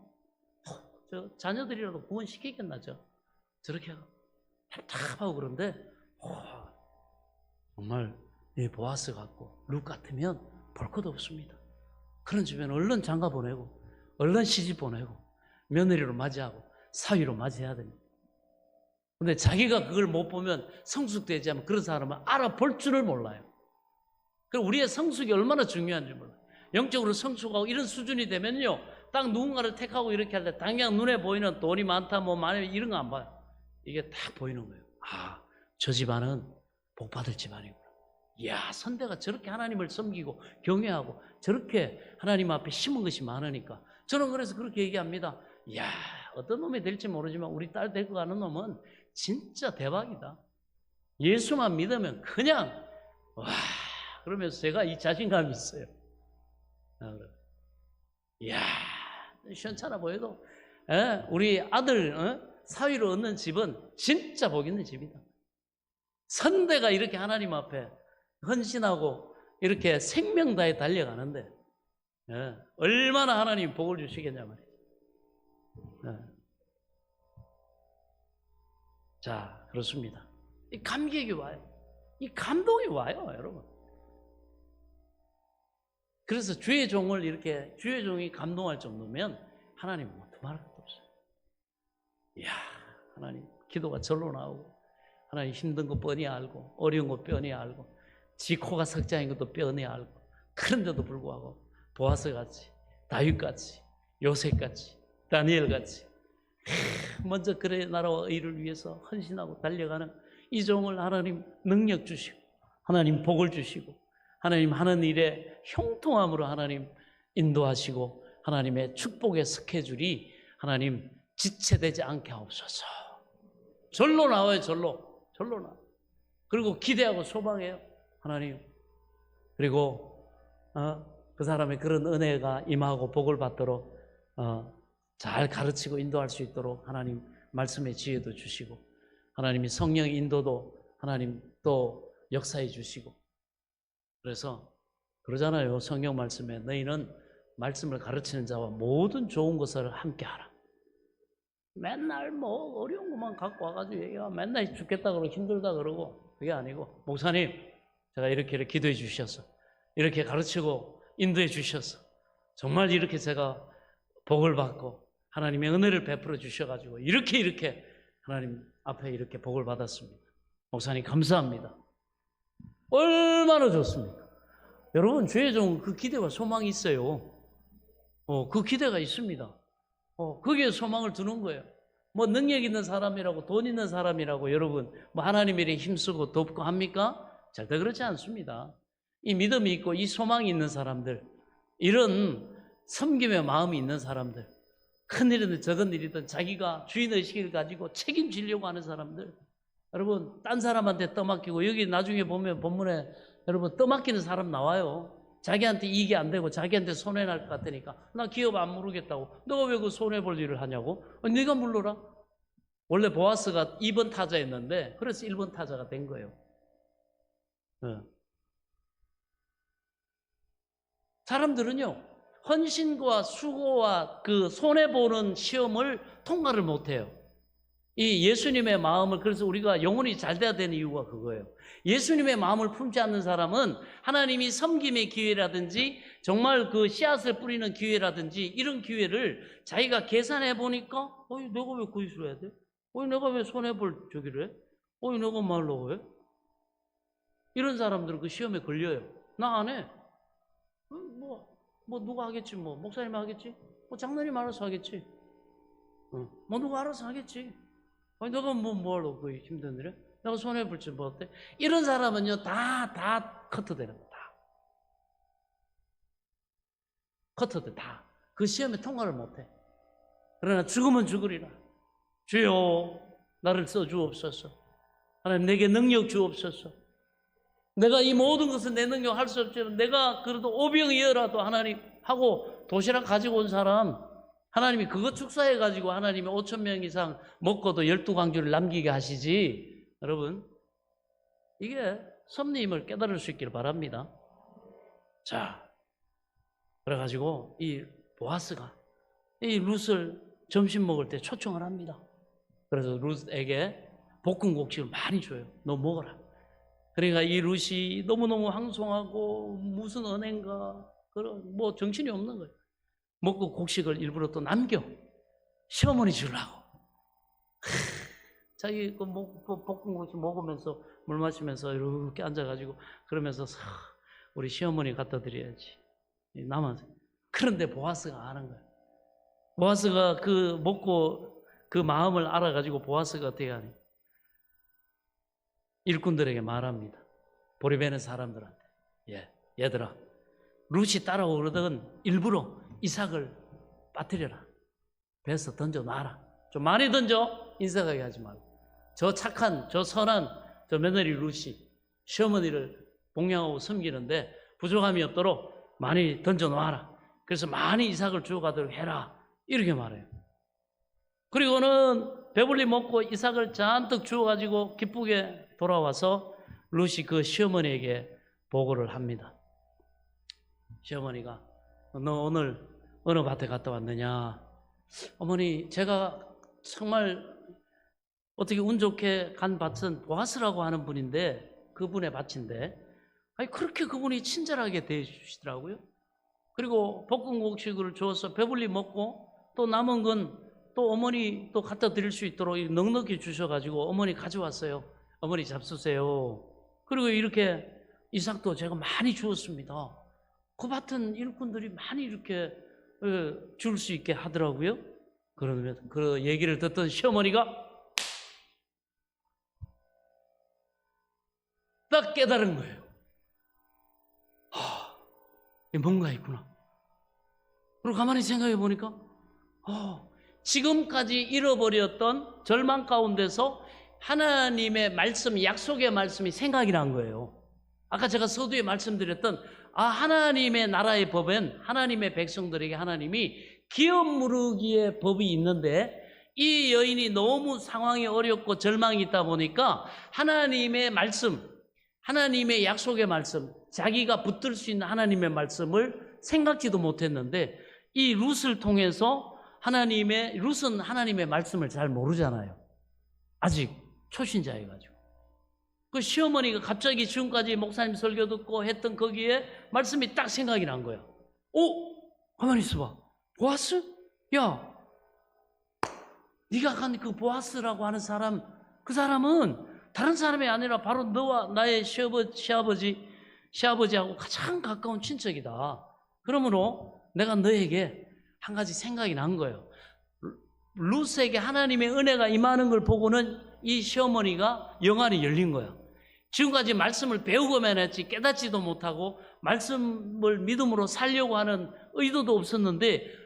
저 자녀들이라도 구원시키겠나죠. 저렇게 답답하고 그런데 정말 이 보아스 같고 룻 같으면 볼 것도 없습니다. 그런 주변 얼른 장가 보내고 얼른 시집 보내고 며느리로 맞이하고 사위로 맞이해야 됩니다. 근데 자기가 그걸 못 보면 성숙되지 않으면 그런 사람은 알아볼 줄을 몰라요. 그리고 우리의 성숙이 얼마나 중요한지 몰라요. 영적으로 성숙하고 이런 수준이 되면요 딱 누군가를 택하고 이렇게 할 때 당장 눈에 보이는 돈이 많다 뭐 많이 이런 거 안 봐요. 이게 딱 보이는 거예요. 저 집안은 복받을 집안이구나. 이야, 선대가 저렇게 하나님을 섬기고 경외하고 저렇게 하나님 앞에 심은 것이 많으니까 저는 그래서 그렇게 얘기합니다. 이야, 어떤 놈이 될지 모르지만 우리 딸 데리고 가는 놈은 진짜 대박이다. 예수만 믿으면 그냥 와 그러면서 제가 이 자신감이 있어요. 이야, 시원찮아 보여도 우리 아들 사위로 얻는 집은 진짜 복 있는 집이다. 선대가 이렇게 하나님 앞에 헌신하고 이렇게 생명 다해 달려가는데 얼마나 하나님 복을 주시겠냐 말이에요. 자, 그렇습니다. 이 감격이 와요. 이 감동이 와요, 여러분. 그래서 주의 종을 이렇게 주의 종이 감동할 정도면 하나님은 뭐 두말할 것도 없어요. 이야, 하나님 기도가 절로 나오고 하나님 힘든 거 뻔히 알고 어려운 거 뻔히 알고 지 코가 석자인 것도 뻔히 알고 그런데도 불구하고 보아스같이 다윗같이 요셉같이 다니엘같이 먼저 그의 나라와 의를 위해서 헌신하고 달려가는 이 종을 하나님 능력 주시고 하나님 복을 주시고 하나님 하는 일에 형통함으로 하나님 인도하시고 하나님의 축복의 스케줄이 하나님 지체되지 않게 하옵소서. 절로 나와요. 절로 나와. 그리고 기대하고 소망해요. 하나님. 그리고 그 사람의 그런 은혜가 임하고 복을 받도록 잘 가르치고 인도할 수 있도록 하나님 말씀의 지혜도 주시고 하나님이 성령 인도도 하나님 또 역사해 주시고 그래서 그러잖아요. 성경 말씀에 너희는 말씀을 가르치는 자와 모든 좋은 것을 함께 하라. 맨날 뭐 어려운 것만 갖고 와가지고 얘가 맨날 죽겠다 그러고 힘들다 그러고 그게 아니고 목사님 제가 이렇게 기도해 주셔서 이렇게 가르치고 인도해 주셔서 정말 이렇게 제가 복을 받고 하나님의 은혜를 베풀어 주셔가지고 이렇게 하나님 앞에 이렇게 복을 받았습니다. 목사님 감사합니다. 얼마나 좋습니까? 여러분 주의 종 그 기대와 소망이 있어요. 그 기대가 있습니다. 거기에 소망을 두는 거예요. 뭐 능력 있는 사람이라고 돈 있는 사람이라고 여러분 뭐 하나님 일에 힘쓰고 돕고 합니까? 절대 그렇지 않습니다. 이 믿음이 있고 이 소망이 있는 사람들, 이런 섬김의 마음이 있는 사람들, 큰 일이든 작은 일이든 자기가 주인의식을 가지고 책임지려고 하는 사람들, 여러분 딴 사람한테 떠맡기고 여기 나중에 보면 본문에 여러분 떠맡기는 사람 나와요. 자기한테 이익이 안 되고 자기한테 손해날 것 같으니까 나 기업 안 물르겠다고. 너가 왜 그 손해볼 일을 하냐고? 네가 물러라. 원래 보아스가 2번 타자였는데 그래서 1번 타자가 된 거예요. 사람들은요 헌신과 수고와 그 손해보는 시험을 통과를 못해요. 이 예수님의 마음을, 그래서 우리가 영혼이 잘 돼야 되는 이유가 그거예요. 예수님의 마음을 품지 않는 사람은 하나님이 섬김의 기회라든지 정말 그 씨앗을 뿌리는 기회라든지 이런 기회를 자기가 계산해 보니까 내가 왜 그 일을 해야 돼? 내가 왜 손해볼 저기를 해? 내가 말로 해? 이런 사람들은 그 시험에 걸려요. 나 안 해. 뭐 누가 하겠지, 뭐 목사님 하겠지, 뭐 장로님 알아서 하겠지, 뭐 누가 알아서 하겠지. 너가 뭐 하려고 그 힘든 일에? 내가 손해볼지 뭐 어때? 이런 사람은요 다 커트되는 거야. 커트돼. 다 그 시험에 통과를 못해. 그러나 죽으면 죽으리라. 주여 나를 써주옵소서. 하나님 내게 능력 주옵소서. 내가 이 모든 것은 내 능력 할 수 없지만 내가 그래도 오병이어라도 하나님 하고 도시락 가지고 온 사람 하나님이 그거 축사해 가지고 하나님이 5,000명 이상 먹고도 12광주를 남기게 하시지. 여러분 이게 섭리임을 깨달을 수 있기를 바랍니다. 자, 그래가지고 이 보아스가 이 룻을 점심 먹을 때 초청을 합니다. 그래서 룻에게 볶은 곡식을 많이 줘요. 너 먹어라. 그러니까 이 룻이 너무너무 황송하고 무슨 은행가 그런 뭐 정신이 없는 거예요. 먹고 곡식을 일부러 또 남겨 시어머니 주려고. 자기 그 볶은 곡식 먹으면서 물 마시면서 이렇게 앉아가지고 그러면서 우리 시어머니 갖다 드려야지. 남아서. 그런데 보아스가 아는 거예요. 보아스가 그 먹고 그 마음을 알아가지고 보아스가 어떻게 하니? 일꾼들에게 말합니다. 보리베는 사람들한테. 얘들아, 룻이 따라오거든 일부러 이삭을 빠뜨려라. 배에서 던져놔라. 좀 많이 던져. 인색하게 하지 말고. 저 착한, 저 선한 저 며느리 룻이 시어머니를 봉양하고 섬기는데 부족함이 없도록 많이 던져놔라. 그래서 많이 이삭을 주워가도록 해라. 이렇게 말해요. 그리고는 배불리 먹고 이삭을 잔뜩 주워가지고 기쁘게 돌아와서 룻이 그 시어머니에게 보고를 합니다. 시어머니가 너 오늘 어느 밭에 갔다 왔느냐? 어머니 제가 정말 어떻게 운 좋게 간 밭은 보아스라고 하는 분인데 그분의 밭인데 그렇게 그분이 친절하게 대해주시더라고요. 그리고 볶은 곡식을 주어서 배불리 먹고 또 남은 건 또 어머니 또 갖다 드릴 수 있도록 넉넉히 주셔가지고 어머니 가져왔어요. 어머니 잡수세요. 그리고 이렇게 이삭도 제가 많이 주었습니다. 그 밭은 일꾼들이 많이 이렇게 줄 수 있게 하더라고요. 그러면 그 얘기를 듣던 시어머니가 딱 깨달은 거예요. 뭔가 있구나. 그리고 가만히 생각해 보니까 지금까지 잃어버렸던 절망 가운데서 하나님의 말씀, 약속의 말씀이 생각이 난 거예요. 아까 제가 서두에 말씀드렸던 하나님의 나라의 법은 하나님의 백성들에게 하나님이 기업 무르기의 법이 있는데, 이 여인이 너무 상황이 어렵고 절망이 있다 보니까 하나님의 말씀, 하나님의 약속의 말씀, 자기가 붙들 수 있는 하나님의 말씀을 생각지도 못했는데, 이 룻을 통해서 룻은 하나님의 말씀을 잘 모르잖아요. 아직 초신자여가지고. 그 시어머니가 갑자기 지금까지 목사님 설교 듣고 했던 거기에 말씀이 딱 생각이 난 거야. 가만히 있어봐. 보아스? 야, 네가 간 그 보아스라고 하는 사람, 그 사람은 다른 사람이 아니라 바로 너와 나의 시아버지하고 가장 가까운 친척이다. 그러므로 내가 너에게 한 가지 생각이 난 거예요. 룻에게 하나님의 은혜가 임하는 걸 보고는 이 시어머니가 영안이 열린 거야. 지금까지 말씀을 배우고만 했지 깨닫지도 못하고 말씀을 믿음으로 살려고 하는 의도도 없었는데,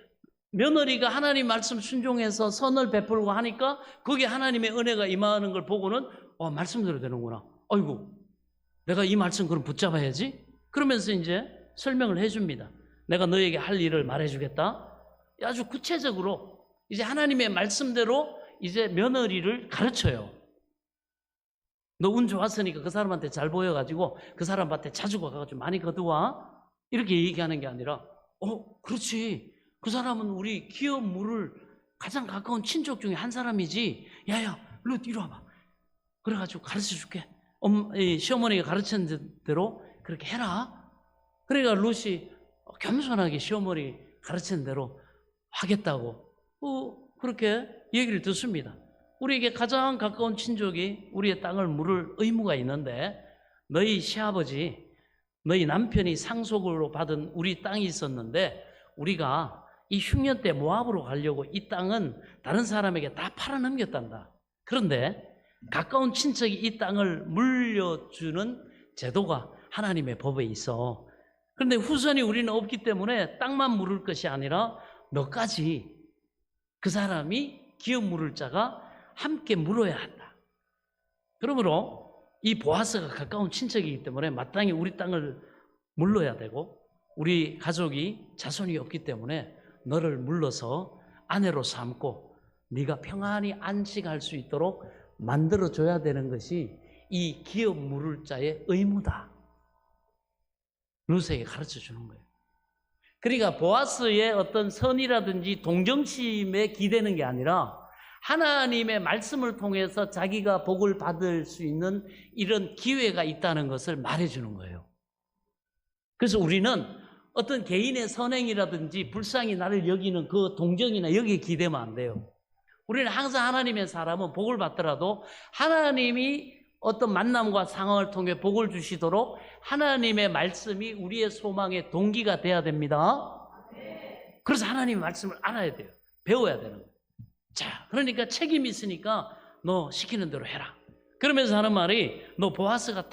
며느리가 하나님 말씀 순종해서 선을 베풀고 하니까 거기에 하나님의 은혜가 임하는 걸 보고는 말씀대로 되는구나. 아이고, 내가 이 말씀 그럼 붙잡아야지. 그러면서 이제 설명을 해줍니다. 내가 너에게 할 일을 말해주겠다. 아주 구체적으로 이제 하나님의 말씀대로 이제 며느리를 가르쳐요. 너 운 좋았으니까 그 사람한테 잘 보여가지고 그 사람한테 자주 가가지고 많이 거두와. 이렇게 얘기하는 게 아니라 그렇지, 그 사람은 우리 기업 물을 가장 가까운 친족 중에 한 사람이지. 야야, 룻 이리 와봐. 그래가지고 가르쳐줄게. 시어머니가 가르친 대로 그렇게 해라. 그러니까 룻이 겸손하게 시어머니 가르친 대로 하겠다고 그렇게 얘기를 듣습니다. 우리에게 가장 가까운 친족이 우리의 땅을 물을 의무가 있는데, 너희 시아버지, 너희 남편이 상속으로 받은 우리 땅이 있었는데, 우리가 이 흉년 때 모압으로 가려고 이 땅은 다른 사람에게 다 팔아넘겼단다. 그런데 가까운 친척이 이 땅을 물려주는 제도가 하나님의 법에 있어. 그런데 후손이 우리는 없기 때문에 땅만 물을 것이 아니라 너까지 그 사람이 기업 물을 자가 함께 물어야 한다. 그러므로 이 보아스가 가까운 친척이기 때문에 마땅히 우리 땅을 물러야 되고, 우리 가족이 자손이 없기 때문에 너를 물러서 아내로 삼고 네가 평안히 안식할 수 있도록 만들어줘야 되는 것이 이 기업 물을 자의 의무다. 룻에게 가르쳐 주는 거예요. 그러니까 보아스의 어떤 선이라든지 동정심에 기대는 게 아니라 하나님의 말씀을 통해서 자기가 복을 받을 수 있는 이런 기회가 있다는 것을 말해주는 거예요. 그래서 우리는 어떤 개인의 선행이라든지 불쌍히 나를 여기는 그 동정이나 여기에 기대면 안 돼요. 우리는 항상 하나님의 사람은 복을 받더라도 하나님이 어떤 만남과 상황을 통해 복을 주시도록 하나님의 말씀이 우리의 소망의 동기가 돼야 됩니다. 그래서 하나님의 말씀을 알아야 돼요. 배워야 되는 거예요. 자, 그러니까 책임이 있으니까 너 시키는 대로 해라. 그러면서 하는 말이, 너 보아스가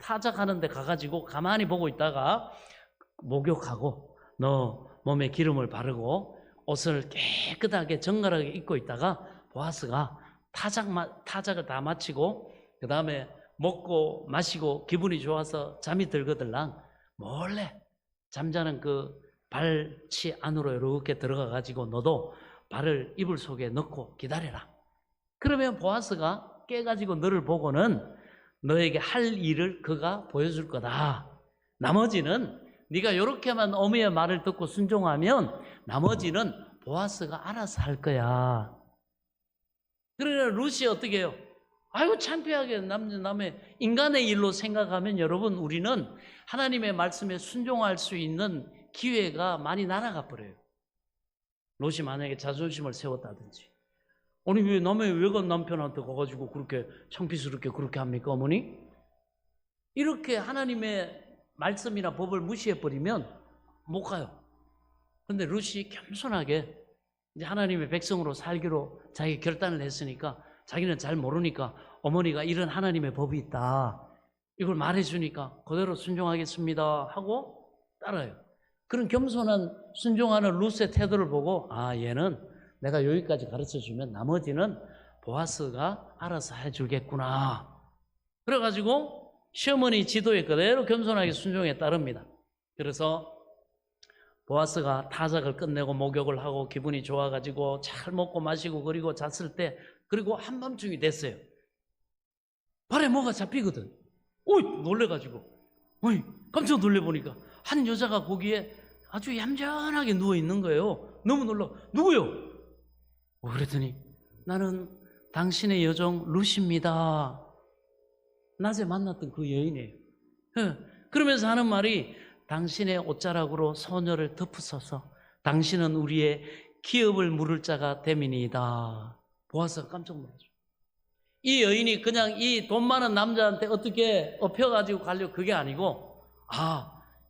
타작하는 데 가가지고 가만히 보고 있다가 목욕하고 너 몸에 기름을 바르고 옷을 깨끗하게 정갈하게 입고 있다가 보아스가 타작을 다 마치고 그 다음에 먹고 마시고 기분이 좋아서 잠이 들거들랑 몰래 잠자는 그 발치 안으로 이렇게 들어가가지고 너도 발을 이불 속에 넣고 기다려라. 그러면 보아스가 깨가지고 너를 보고는 너에게 할 일을 그가 보여줄 거다. 나머지는 네가 이렇게만 어머니의 말을 듣고 순종하면 나머지는 보아스가 알아서 할 거야. 그러나 룻이 어떻게 해요? 아이고 창피하게 남의 인간의 일로 생각하면 여러분, 우리는 하나님의 말씀에 순종할 수 있는 기회가 많이 날아가 버려요. 롯이 만약에 자존심을 세웠다든지, 아니 왜 남의 외간 남편한테 가가지고 그렇게 창피스럽게 그렇게 합니까 어머니? 이렇게 하나님의 말씀이나 법을 무시해버리면 못 가요. 그런데 롯이 겸손하게 이제 하나님의 백성으로 살기로 자기 결단을 했으니까, 자기는 잘 모르니까 어머니가 이런 하나님의 법이 있다, 이걸 말해주니까 그대로 순종하겠습니다 하고 따라요. 그런 겸손한 순종하는 룻의 태도를 보고 얘는 내가 여기까지 가르쳐주면 나머지는 보아스가 알아서 해주겠구나. 그래가지고 시어머니 지도에 그대로 겸손하게 순종에 따릅니다. 그래서 보아스가 타작을 끝내고 목욕을 하고 기분이 좋아가지고 잘 먹고 마시고 그리고 잤을 때 그리고 한밤중이 됐어요. 발에 뭐가 잡히거든. 오이 놀래가지고 깜짝 놀래보니까 한 여자가 거기에 아주 얌전하게 누워있는 거예요. 너무 놀라. 누구요? 그랬더니 나는 당신의 여종 룻입니다. 낮에 만났던 그 여인이에요. 그러면서 하는 말이 당신의 옷자락으로 소녀를 덮으소서. 당신은 우리의 기업을 물을 자가 됨이니이다. 보아스가 깜짝 놀랐죠. 이 여인이 그냥 이 돈 많은 남자한테 어떻게 업혀가지고 가려고 그게 아니고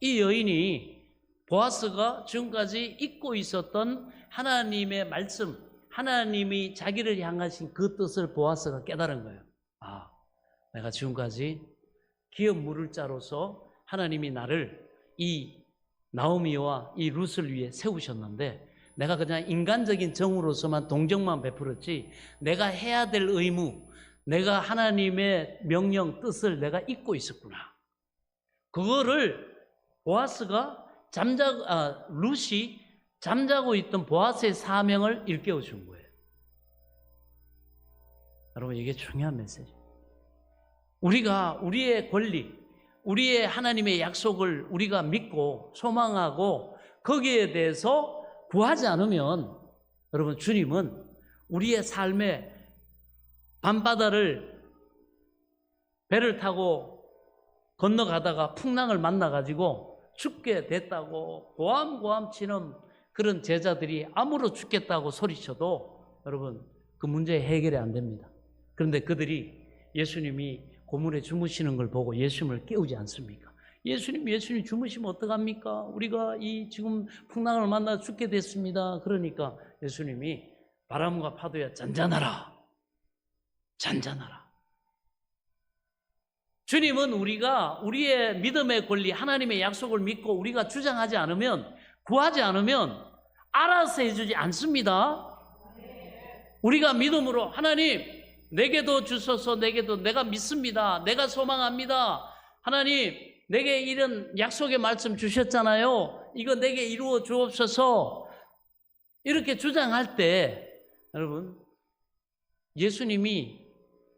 이 여인이 보아스가 지금까지 잊고 있었던 하나님의 말씀, 하나님이 자기를 향하신 그 뜻을 보아스가 깨달은 거예요. 내가 지금까지 기업 물을 자로서 하나님이 나를 이 나오미와 이 룻을 위해 세우셨는데 내가 그냥 인간적인 정으로서만 동정만 베풀었지 내가 해야 될 의무, 내가 하나님의 명령, 뜻을 내가 잊고 있었구나. 그거를 보아스가 룻이 잠자고 있던 보아스의 사명을 일깨워 준 거예요. 여러분, 이게 중요한 메시지. 우리가 우리의 권리, 우리의 하나님의 약속을 우리가 믿고 소망하고 거기에 대해서 구하지 않으면 여러분, 주님은 우리의 삶의 밤바다를 배를 타고 건너가다가 풍랑을 만나가지고 죽게 됐다고 고함고함 치는 그런 제자들이 암으로 죽겠다고 소리쳐도 여러분, 그 문제 해결이 안 됩니다. 그런데 그들이 예수님이 고문에 주무시는 걸 보고 예수님을 깨우지 않습니까? 예수님 주무시면 어떡합니까? 우리가 이 지금 풍랑을 만나 죽게 됐습니다. 그러니까 예수님이 바람과 파도야 잔잔하라. 잔잔하라. 주님은 우리가 우리의 믿음의 권리, 하나님의 약속을 믿고 우리가 주장하지 않으면, 구하지 않으면 알아서 해주지 않습니다. 우리가 믿음으로 하나님 내게도 주소서, 내게도 내가 믿습니다. 내가 소망합니다. 하나님 내게 이런 약속의 말씀 주셨잖아요. 이거 내게 이루어 주옵소서. 이렇게 주장할 때 여러분, 예수님이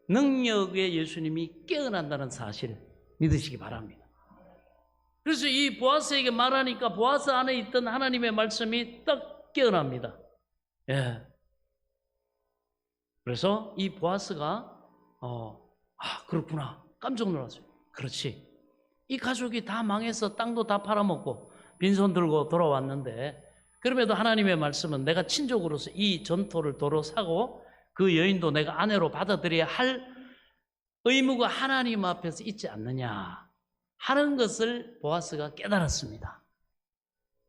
능력의 예수님이 깨어난다는 사실을 믿으시기 바랍니다. 그래서 이 보아스에게 말하니까 보아스 안에 있던 하나님의 말씀이 딱 깨어납니다. 그래서 이 보아스가 그렇구나 깜짝 놀랐어요. 그렇지, 이 가족이 다 망해서 땅도 다 팔아먹고 빈손 들고 돌아왔는데 그럼에도 하나님의 말씀은 내가 친족으로서 이 전토를 도로 사고 그 여인도 내가 아내로 받아들여야 할 의무가 하나님 앞에서 있지 않느냐 하는 것을 보아스가 깨달았습니다.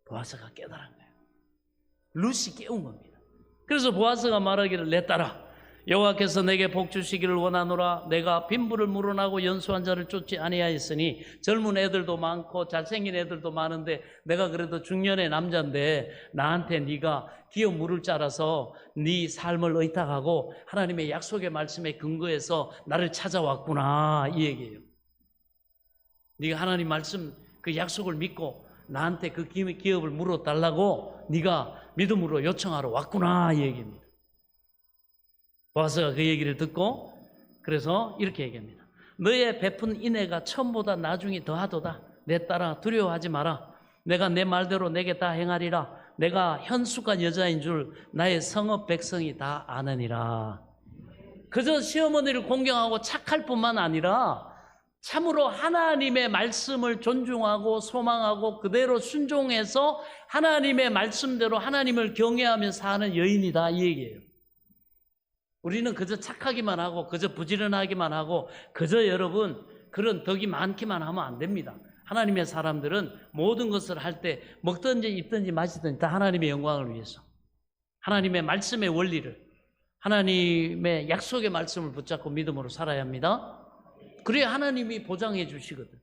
보아스가 깨달은 거예요. 룻이 깨운 겁니다. 그래서 보아스가 말하기를 내 딸아 여호와께서 내게 복 주시기를 원하노라. 내가 빈부를 물어나고 연수한 자를 쫓지 아니하였으니 젊은 애들도 많고 잘생긴 애들도 많은데 내가 그래도 중년의 남자인데 나한테 네가 기업 물을 자라서 네 삶을 의탁하고 하나님의 약속의 말씀에 근거해서 나를 찾아왔구나 이 얘기예요. 네가 하나님 말씀 그 약속을 믿고 나한테 그 기업을 물어달라고 네가 믿음으로 요청하러 왔구나 이 얘기입니다. 보아스가 그 얘기를 듣고 그래서 이렇게 얘기합니다. 너의 베푼 인애가 처음보다 나중이 더하도다. 내 딸아 두려워하지 마라. 내가 내 말대로 내게 다 행하리라. 내가 현숙한 여자인 줄 나의 성읍 백성이 다 아느니라. 그저 시어머니를 공경하고 착할 뿐만 아니라 참으로 하나님의 말씀을 존중하고 소망하고 그대로 순종해서 하나님의 말씀대로 하나님을 경외하며 사는 여인이다 이 얘기예요. 우리는 그저 착하기만 하고 그저 부지런하기만 하고 그저 여러분 그런 덕이 많기만 하면 안 됩니다. 하나님의 사람들은 모든 것을 할 때 먹든지 입든지 마시든지 다 하나님의 영광을 위해서 하나님의 말씀의 원리를 하나님의 약속의 말씀을 붙잡고 믿음으로 살아야 합니다. 그래야 하나님이 보장해 주시거든.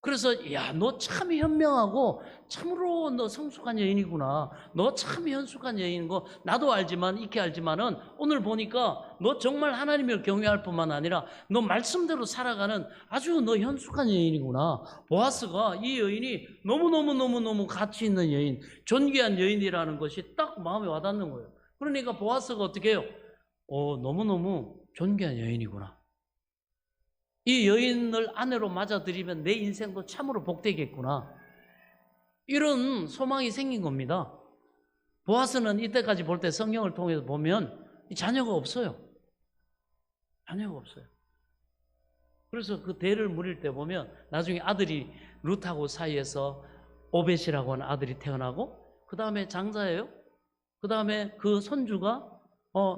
그래서 야, 너 참 현명하고 참으로 너 성숙한 여인이구나. 너 참 현숙한 여인인 거 나도 알지만 익히 알지만은 오늘 보니까 너 정말 하나님을 경외할 뿐만 아니라 너 말씀대로 살아가는 아주 너 현숙한 여인이구나. 보아스가 이 여인이 너무너무너무너무 가치 있는 여인, 존귀한 여인이라는 것이 딱 마음에 와닿는 거예요. 그러니까 보아스가 어떻게 해요? 너무너무 존귀한 여인이구나. 이 여인을 아내로 맞아들이면 내 인생도 참으로 복되겠구나. 이런 소망이 생긴 겁니다. 보아스는 이때까지 볼 때 성경을 통해서 보면 자녀가 없어요. 자녀가 없어요. 그래서 그 대를 물릴 때 보면 나중에 아들이 룻하고 사이에서 오벳이라고 하는 아들이 태어나고 그 다음에 장자예요. 그 다음에 그 손주가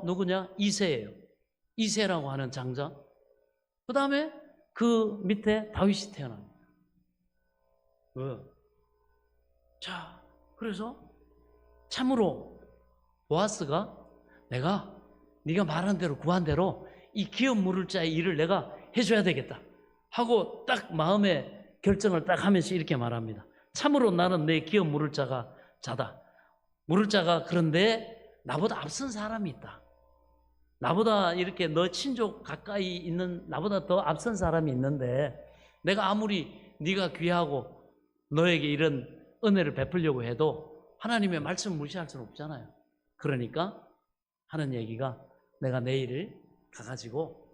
누구냐? 이새예요. 이새라고 하는 장자. 그 다음에 그 밑에 다윗이 태어납니다. 자, 그래서 참으로 보아스가 네가 말한 대로 구한 대로 이 기업 물을 자의 일을 내가 해줘야 되겠다 하고 딱 마음의 결정을 딱 하면서 이렇게 말합니다. 참으로 나는 내 기업 물을 자다. 물을 자가 그런데 나보다 앞선 사람이 있다. 나보다 이렇게 너 친족 가까이 있는 나보다 더 앞선 사람이 있는데 내가 아무리 네가 귀하고 너에게 이런 은혜를 베풀려고 해도 하나님의 말씀 무시할 수는 없잖아요. 그러니까 하는 얘기가 내가 내일 가가지고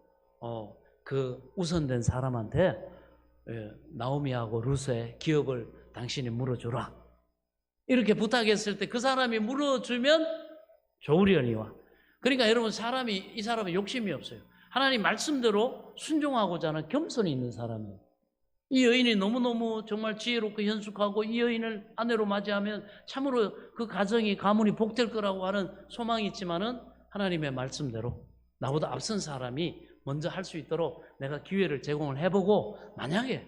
그 우선된 사람한테 나오미하고 루스의 기업을 당신이 물어주라. 이렇게 부탁했을 때 그 사람이 물어주면 좋으려니와. 그러니까 여러분 이 사람은 욕심이 없어요. 하나님 말씀대로 순종하고자 하는 겸손이 있는 사람이에요. 이 여인이 너무너무 정말 지혜롭고 현숙하고 이 여인을 아내로 맞이하면 참으로 그 가문이 복될 거라고 하는 소망이 있지만은 하나님의 말씀대로 나보다 앞선 사람이 먼저 할 수 있도록 내가 기회를 제공을 해보고 만약에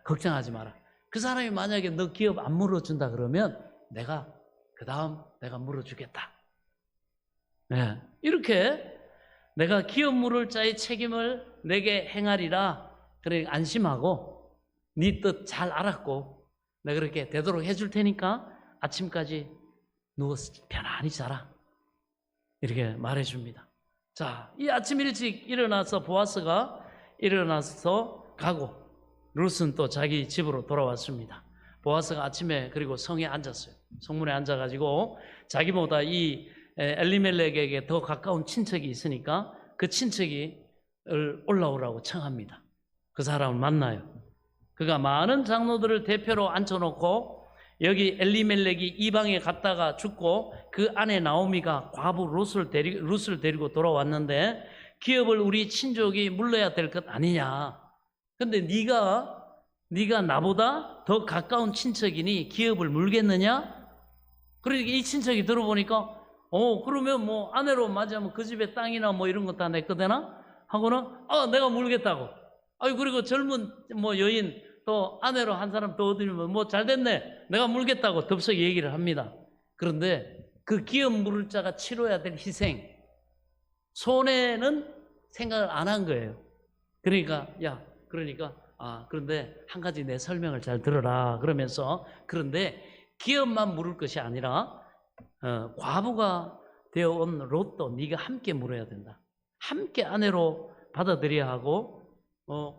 걱정하지 마라. 그 사람이 만약에 너 기업 안 물어준다 그러면 내가 물어주겠다. 네. 이렇게 내가 기업 물을 자의 책임을 내게 행하리라. 그러니까 안심하고 네 뜻 잘 알았고 내가 그렇게 되도록 해줄 테니까 아침까지 누워서 편안히 자라. 이렇게 말해줍니다. 자, 이 아침 일찍 일어나서 보아스가 일어나서 가고 룻은 또 자기 집으로 돌아왔습니다. 보아스가 아침에 그리고 성에 앉았어요. 성문에 앉아가지고 자기보다 이 엘리멜렉에게 더 가까운 친척이 있으니까 그 친척이 올라오라고 청합니다. 그 사람을 만나요. 그가 많은 장로들을 대표로 앉혀놓고 여기 엘리멜렉이 이방에 갔다가 죽고 그 아내 나오미가 과부 룻을 데리고 돌아왔는데 기업을 우리 친족이 물러야 될 것 아니냐. 근데 네가 나보다 더 가까운 친척이니 기업을 물겠느냐? 그러니까 이 친척이 들어보니까 그러면 뭐 아내로 맞이하면 그 집에 땅이나 뭐 이런 거 다 내 거 되나? 하고는 내가 물겠다고. 그리고 젊은 뭐 여인 또 아내로 한 사람 더 얻으면 뭐 잘 됐네. 내가 물겠다고 덥석 얘기를 합니다. 그런데 그 기업 물을 자가 치러야 될 희생, 손해는 생각을 안 한 거예요. 그러니까 그런데 한 가지 내 설명을 잘 들어라. 그러면서 그런데 기업만 물을 것이 아니라 과부가 되어온 롯도 네가 함께 물어야 된다. 함께 아내로 받아들여야 하고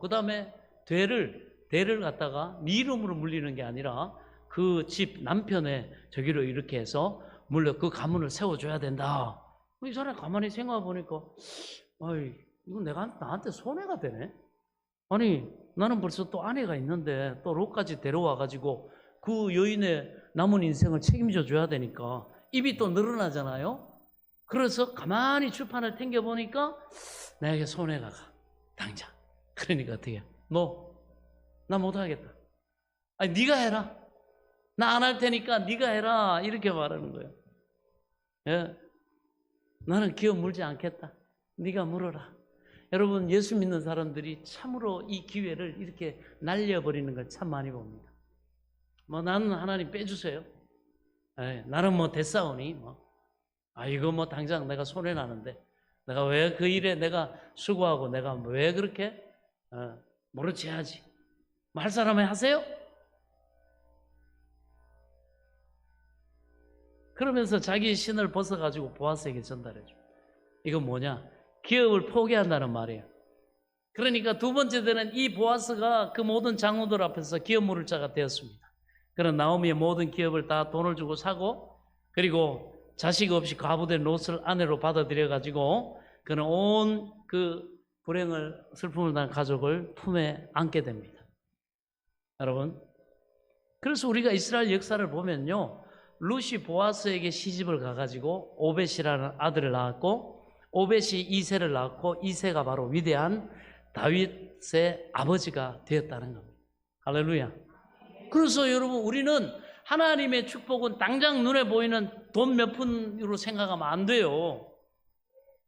그 다음에 대를 갖다가 네 이름으로 물리는 게 아니라 그 집 남편의 저기로 이렇게 해서 물려 그 가문을 세워줘야 된다. 이 사람이 가만히 생각해 보니까 이거 나한테 손해가 되네. 아니 나는 벌써 또 아내가 있는데 또 롯까지 데려와가지고 그 여인의 남은 인생을 책임져 줘야 되니까 입이 또 늘어나잖아요. 그래서 가만히 주판을 탱겨보니까 나에게 손해가 가. 당장. 그러니까 어떻게 나 못하겠다. 네가 해라. 나 안 할 테니까 네가 해라. 이렇게 말하는 거예요. 예. 나는 기업 물지 않겠다. 네가 물어라. 여러분 예수 믿는 사람들이 참으로 이 기회를 이렇게 날려버리는 걸 참 많이 봅니다. 나는 하나님 빼주세요. 나는 됐사오니 이거 당장 내가 손해나는데 내가 왜 그 일에 내가 수고하고 내가 왜 그렇게 모른 체 해야지. 뭐 할 사람이 하세요? 그러면서 자기 신을 벗어가지고 보아스에게 전달해줘. 이건 뭐냐? 기업을 포기한다는 말이에요. 그러니까 두 번째 때는 이 보아스가 그 모든 장로들 앞에서 기업 물을 자가 되었습니다. 그런 나오미의 모든 기업을 다 돈을 주고 사고, 그리고 자식 없이 과부된 롯을 아내로 받아들여가지고 그는 온 그 불행을 슬픔을 당한 가족을 품에 안게 됩니다. 여러분, 그래서 우리가 이스라엘 역사를 보면요, 룻이 보아스에게 시집을 가가지고 오벳이라는 아들을 낳았고, 오벳이 이새를 낳았고, 이새가 바로 위대한 다윗의 아버지가 되었다는 겁니다. 할렐루야. 그래서 여러분, 우리는 하나님의 축복은 당장 눈에 보이는 돈 몇 푼으로 생각하면 안 돼요.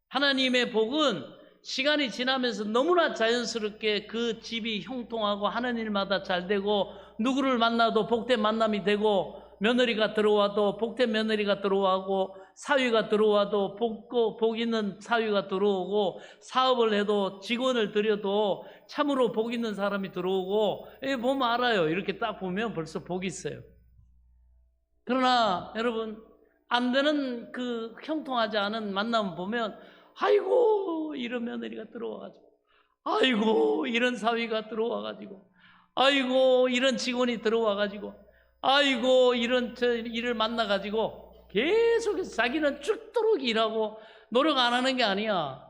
하나님의 복은 시간이 지나면서 너무나 자연스럽게 그 집이 형통하고 하는 일마다 잘 되고, 누구를 만나도 복된 만남이 되고, 며느리가 들어와도 복된 며느리가 들어오고, 사위가 들어와도 복 있는 사위가 들어오고, 사업을 해도 직원을 들여도 참으로 복 있는 사람이 들어오고, 보면 알아요. 이렇게 딱 보면 벌써 복이 있어요. 그러나 여러분, 안 되는 그 형통하지 않은 만남 보면, 아이고 이런 며느리가 들어와가지고, 아이고 이런 사위가 들어와가지고, 아이고 이런 직원이 들어와가지고, 아이고 이런 일을 만나가지고 계속해서 자기는 죽도록 일하고 노력 안 하는 게 아니야.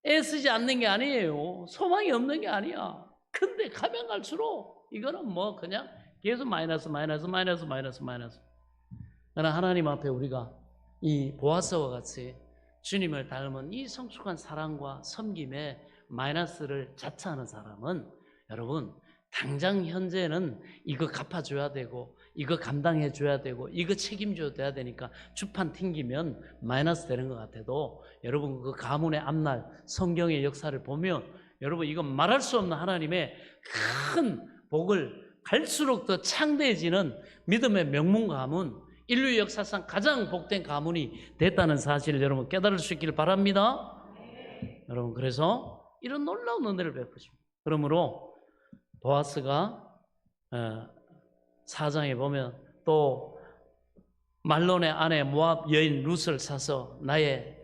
애쓰지 않는 게 아니에요. 소망이 없는 게 아니야. 근데 가면 갈수록 이거는 뭐 그냥 계속 마이너스. 그러나 하나님 앞에 우리가 이 보아스와 같이 주님을 닮은 이 성숙한 사랑과 섬김에 마이너스를 자처하는 사람은, 여러분, 당장 현재는 이거 갚아줘야 되고, 이거 감당해줘야 되고, 이거 책임져야 돼야 되니까 주판 튕기면 마이너스 되는 것 같아도, 여러분 그 가문의 앞날 성경의 역사를 보면 여러분 이건 말할 수 없는 하나님의 큰 복을, 갈수록 더 창대해지는 믿음의 명문 가문, 인류 역사상 가장 복된 가문이 됐다는 사실을 여러분 깨달을 수 있기를 바랍니다. 여러분, 그래서 이런 놀라운 은혜를 베푸십니다. 그러므로 보아스가 4장에 보면 또 말론의 아내 모압 여인 룻을 사서 나의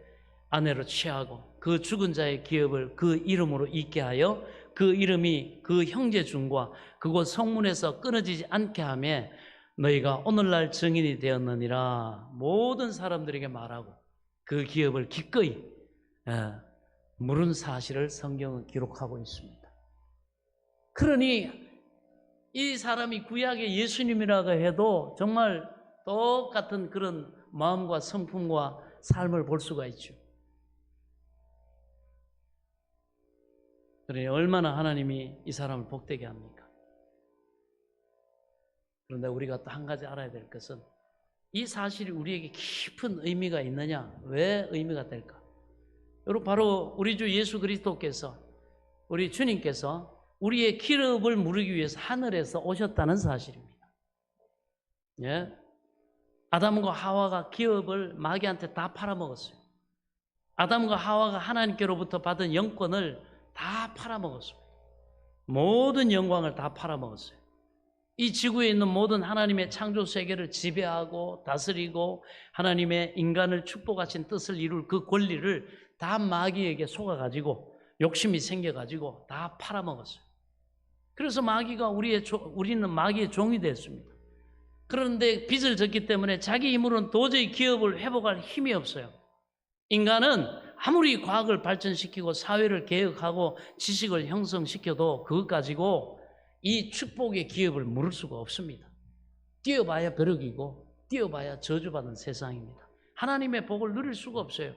아내로 취하고, 그 죽은 자의 기업을 그 이름으로 잊게 하여 그 이름이 그 형제 중과 그곳 성문에서 끊어지지 않게 하며 너희가 오늘날 증인이 되었느니라 모든 사람들에게 말하고, 그 기업을 기꺼이 물은 사실을 성경은 기록하고 있습니다. 그러니 이 사람이 구약의 예수님이라고 해도 정말 똑같은 그런 마음과 성품과 삶을 볼 수가 있죠. 그러니 얼마나 하나님이 이 사람을 복되게 합니까? 그런데 우리가 또 한 가지 알아야 될 것은, 이 사실이 우리에게 깊은 의미가 있느냐? 왜 의미가 될까? 여러분, 바로 우리 주 예수 그리스도께서, 우리 주님께서 우리의 기업을 무르기 위해서 하늘에서 오셨다는 사실입니다. 예? 아담과 하와가 기업을 마귀한테 다 팔아먹었어요. 아담과 하와가 하나님께로부터 받은 영권을 다 팔아먹었습니다. 모든 영광을 다 팔아먹었어요. 이 지구에 있는 모든 하나님의 창조 세계를 지배하고 다스리고 하나님의 인간을 축복하신 뜻을 이룰 그 권리를 다 마귀에게 속아가지고, 욕심이 생겨가지고 다 팔아먹었어요. 그래서 마귀가 우리는 마귀의 종이 됐습니다. 그런데 빚을 졌기 때문에 자기 힘으로는 도저히 기업을 회복할 힘이 없어요. 인간은 아무리 과학을 발전시키고 사회를 개혁하고 지식을 형성시켜도 그것 가지고 이 축복의 기업을 물을 수가 없습니다. 뛰어봐야 벼룩이고 뛰어봐야 저주받은 세상입니다. 하나님의 복을 누릴 수가 없어요.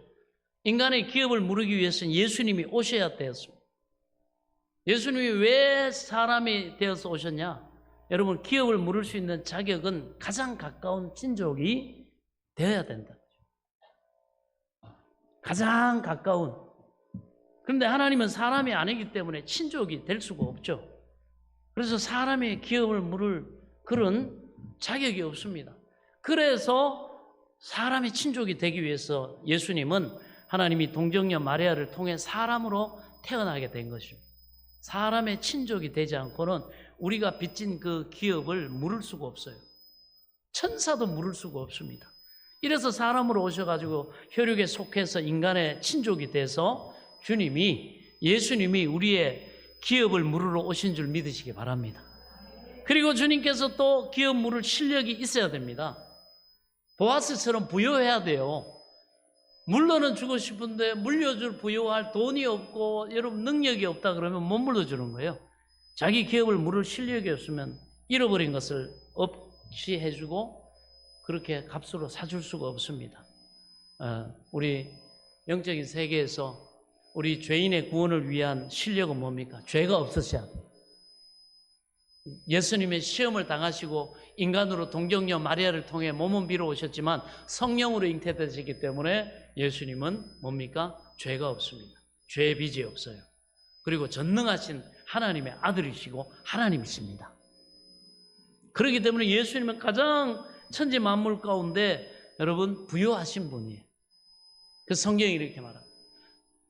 인간의 기업을 무르기 위해서는 예수님이 오셔야 되었습니다. 예수님이 왜 사람이 되어서 오셨냐? 여러분, 기업을 물을 수 있는 자격은 가장 가까운 친족이 되어야 된다. 가장 가까운. 그런데 하나님은 사람이 아니기 때문에 친족이 될 수가 없죠. 그래서 사람의 기업을 물을 그런 자격이 없습니다. 그래서 사람의 친족이 되기 위해서 예수님은 하나님이 동정녀 마리아를 통해 사람으로 태어나게 된 것입니다. 사람의 친족이 되지 않고는 우리가 빚진 그 기업을 물을 수가 없어요. 천사도 물을 수가 없습니다. 이래서 사람으로 오셔가지고 혈육에 속해서 인간의 친족이 돼서 예수님이 우리의 기업을 물으러 오신 줄 믿으시기 바랍니다. 그리고 주님께서 또 기업 물을 실력이 있어야 됩니다. 보아스처럼 부여해야 돼요. 물러는 주고 싶은데 물려줄 부여할 돈이 없고 여러분 능력이 없다 그러면 못 물려주는 거예요. 자기 기업을 물을 실력이 없으면 잃어버린 것을 없이 해주고 그렇게 값으로 사줄 수가 없습니다. 우리 영적인 세계에서 우리 죄인의 구원을 위한 실력은 뭡니까? 죄가 없으셔야 돼요. 예수님의 시험을 당하시고 인간으로 동정녀 마리아를 통해 몸은 비로 오셨지만 성령으로 잉태되시기 때문에 예수님은 뭡니까? 죄가 없습니다. 죄의 빚이 없어요. 그리고 전능하신 하나님의 아들이시고 하나님이십니다. 그렇기 때문에 예수님은 가장 천지 만물 가운데 여러분 부유하신 분이에요. 그 성경이 이렇게 말합니다.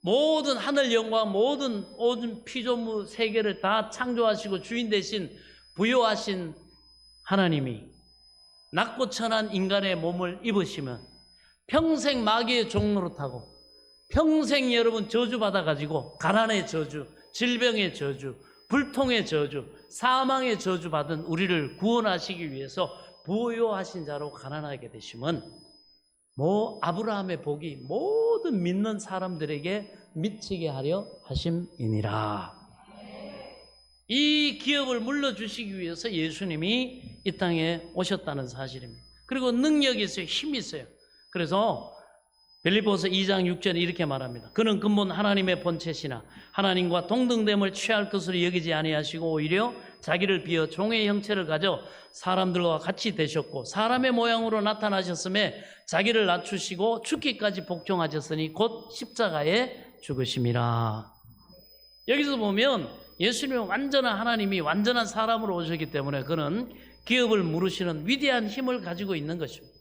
모든 하늘 영광, 모든 피조물 세계를 다 창조하시고 주인 되신 부유하신 하나님이 낮고 천한 인간의 몸을 입으시면 평생 마귀의 종노릇하고 평생 여러분 저주받아가지고 가난의 저주, 질병의 저주, 불통의 저주, 사망의 저주 받은 우리를 구원하시기 위해서 부유하신 자로 가난하게 되시면 아브라함의 복이 모든 믿는 사람들에게 미치게 하려 하심이니라. 이 기업을 물려주시기 위해서 예수님이 이 땅에 오셨다는 사실입니다. 그리고 능력이 있어요. 힘이 있어요. 그래서 빌립보서 2장 6절에 이렇게 말합니다. 그는 근본 하나님의 본체시나 하나님과 동등됨을 취할 것으로 여기지 아니하시고 오히려 자기를 비어 종의 형체를 가져 사람들과 같이 되셨고 사람의 모양으로 나타나셨음에 자기를 낮추시고 죽기까지 복종하셨으니 곧 십자가에 죽으심이라. 여기서 보면 예수님은 완전한 하나님이 완전한 사람으로 오셨기 때문에 그는 기업을 물으시는 위대한 힘을 가지고 있는 것입니다.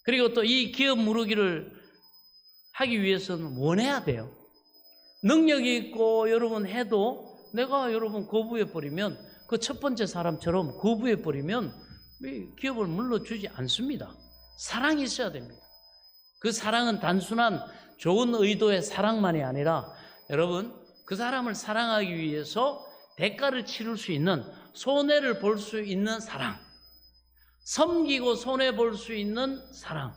그리고 또 이 기업 물으기를 하기 위해서는 원해야 돼요. 능력이 있고 여러분 해도 내가 여러분 거부해버리면 그 첫 번째 사람처럼 거부해버리면 기업을 물러주지 않습니다. 사랑이 있어야 됩니다. 그 사랑은 단순한 좋은 의도의 사랑만이 아니라 여러분 그 사람을 사랑하기 위해서 대가를 치를 수 있는 손해를 볼 수 있는 사랑, 섬기고 손해볼 수 있는 사랑,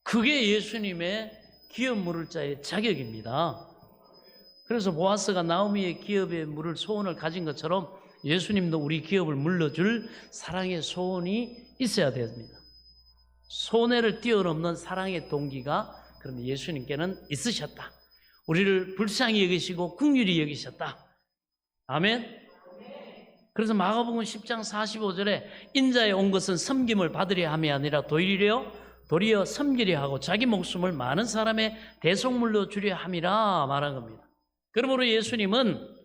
그게 예수님의 기업 물을 자의 자격입니다. 그래서 보아스가 나오미의 기업에 물을 소원을 가진 것처럼 예수님도 우리 기업을 물려줄 사랑의 소원이 있어야 됩니다. 손해를 뛰어넘는 사랑의 동기가 그런데 예수님께는 있으셨다. 우리를 불쌍히 여기시고 긍휼히 여기셨다. 아멘. 그래서 마가복음 10장 45절에 인자에 온 것은 섬김을 받으려 함이 아니라 도리어 섬기려 하고 자기 목숨을 많은 사람의 대속물로 주려 함이라 말한 겁니다. 그러므로 예수님은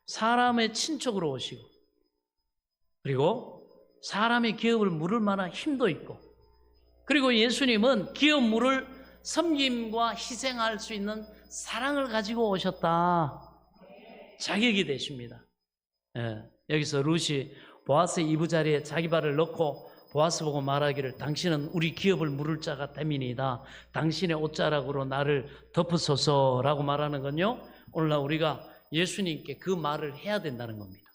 사람의 친척으로 오시고 그리고 사람의 기업을 물을 만한 힘도 있고 그리고 예수님은 기업 물을 섬김과 희생할 수 있는 사랑을 가지고 오셨다. 자격이 되십니다. 여기서 룻이 보아스의 이부자리에 자기 발을 넣고 보아스 보고 말하기를 당신은 우리 기업을 물을 자가 됨이니이다. 당신의 옷자락으로 나를 덮으소서라고 말하는 건요. 오늘날 우리가 예수님께 그 말을 해야 된다는 겁니다.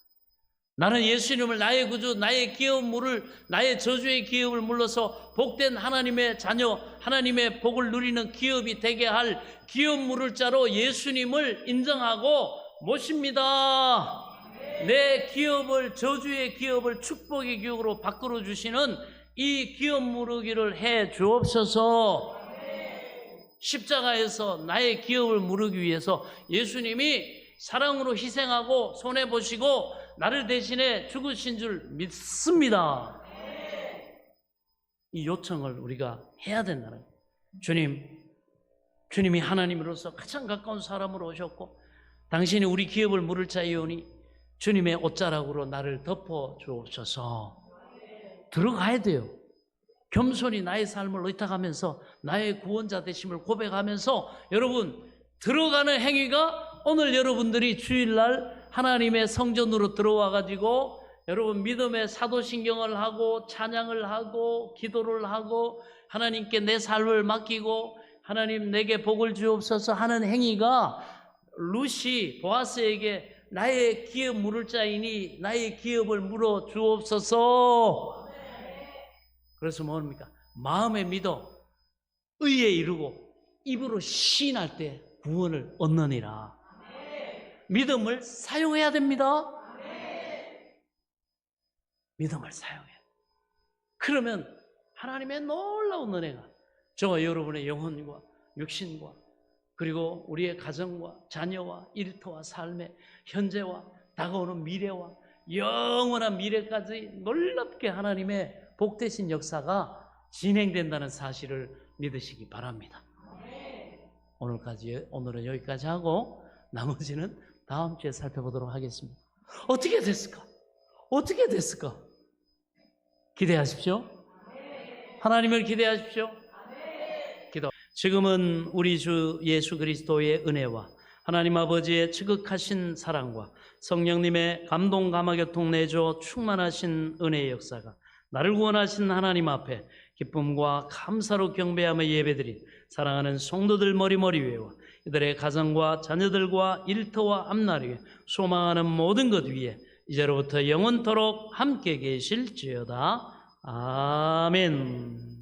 나는 예수님을 나의 구주, 나의 기업 물을, 나의 저주의 기업을 물러서 복된 하나님의 자녀, 하나님의 복을 누리는 기업이 되게 할 기업 물을 자로 예수님을 인정하고 모십니다. 내 기업을, 저주의 기업을 축복의 기업으로 바꾸어 주시는 이 기업 물으기를 해 주옵소서. 십자가에서 나의 기업을 물으기 위해서 예수님이 사랑으로 희생하고 손해보시고 나를 대신해 죽으신 줄 믿습니다. 이 요청을 우리가 해야 된다는 거예요. 주님이 하나님으로서 가장 가까운 사람으로 오셨고 당신이 우리 기업을 물을 자이오니 주님의 옷자락으로 나를 덮어 주옵소서. 들어가야 돼요. 겸손히 나의 삶을 의탁하면서 나의 구원자 되심을 고백하면서 여러분 들어가는 행위가 오늘 여러분들이 주일날 하나님의 성전으로 들어와 가지고 여러분 믿음의 사도신경을 하고 찬양을 하고 기도를 하고 하나님께 내 삶을 맡기고 하나님 내게 복을 주옵소서 하는 행위가 룻이 보아스에게 나의 기업 물을 자이니 나의 기업을 물어 주옵소서. 그래서 뭡니까? 마음에 믿어 의에 이르고 입으로 시인할 때 구원을 얻느니라. 믿음을 사용해야 됩니다. 믿음을 사용해. 그러면 하나님의 놀라운 은혜가 저와 여러분의 영혼과 육신과 그리고 우리의 가정과 자녀와 일터와 삶의 현재와 다가오는 미래와 영원한 미래까지 놀랍게 하나님의 복되신 역사가 진행된다는 사실을 믿으시기 바랍니다. 오늘은 여기까지 하고 나머지는 다음 주에 살펴보도록 하겠습니다. 어떻게 됐을까? 어떻게 됐을까? 기대하십시오. 하나님을 기대하십시오. 기도. 지금은 우리 주 예수 그리스도의 은혜와 하나님 아버지의 지극하신 사랑과 성령님의 감동 감화교통 내줘 충만하신 은혜의 역사가 나를 구원하신 하나님 앞에 기쁨과 감사로 경배하며 예배드린 사랑하는 성도들 머리머리 위에와 이들의 가정과 자녀들과 일터와 앞날 위에 소망하는 모든 것 위에 이제로부터 영원토록 함께 계실지어다. 아멘.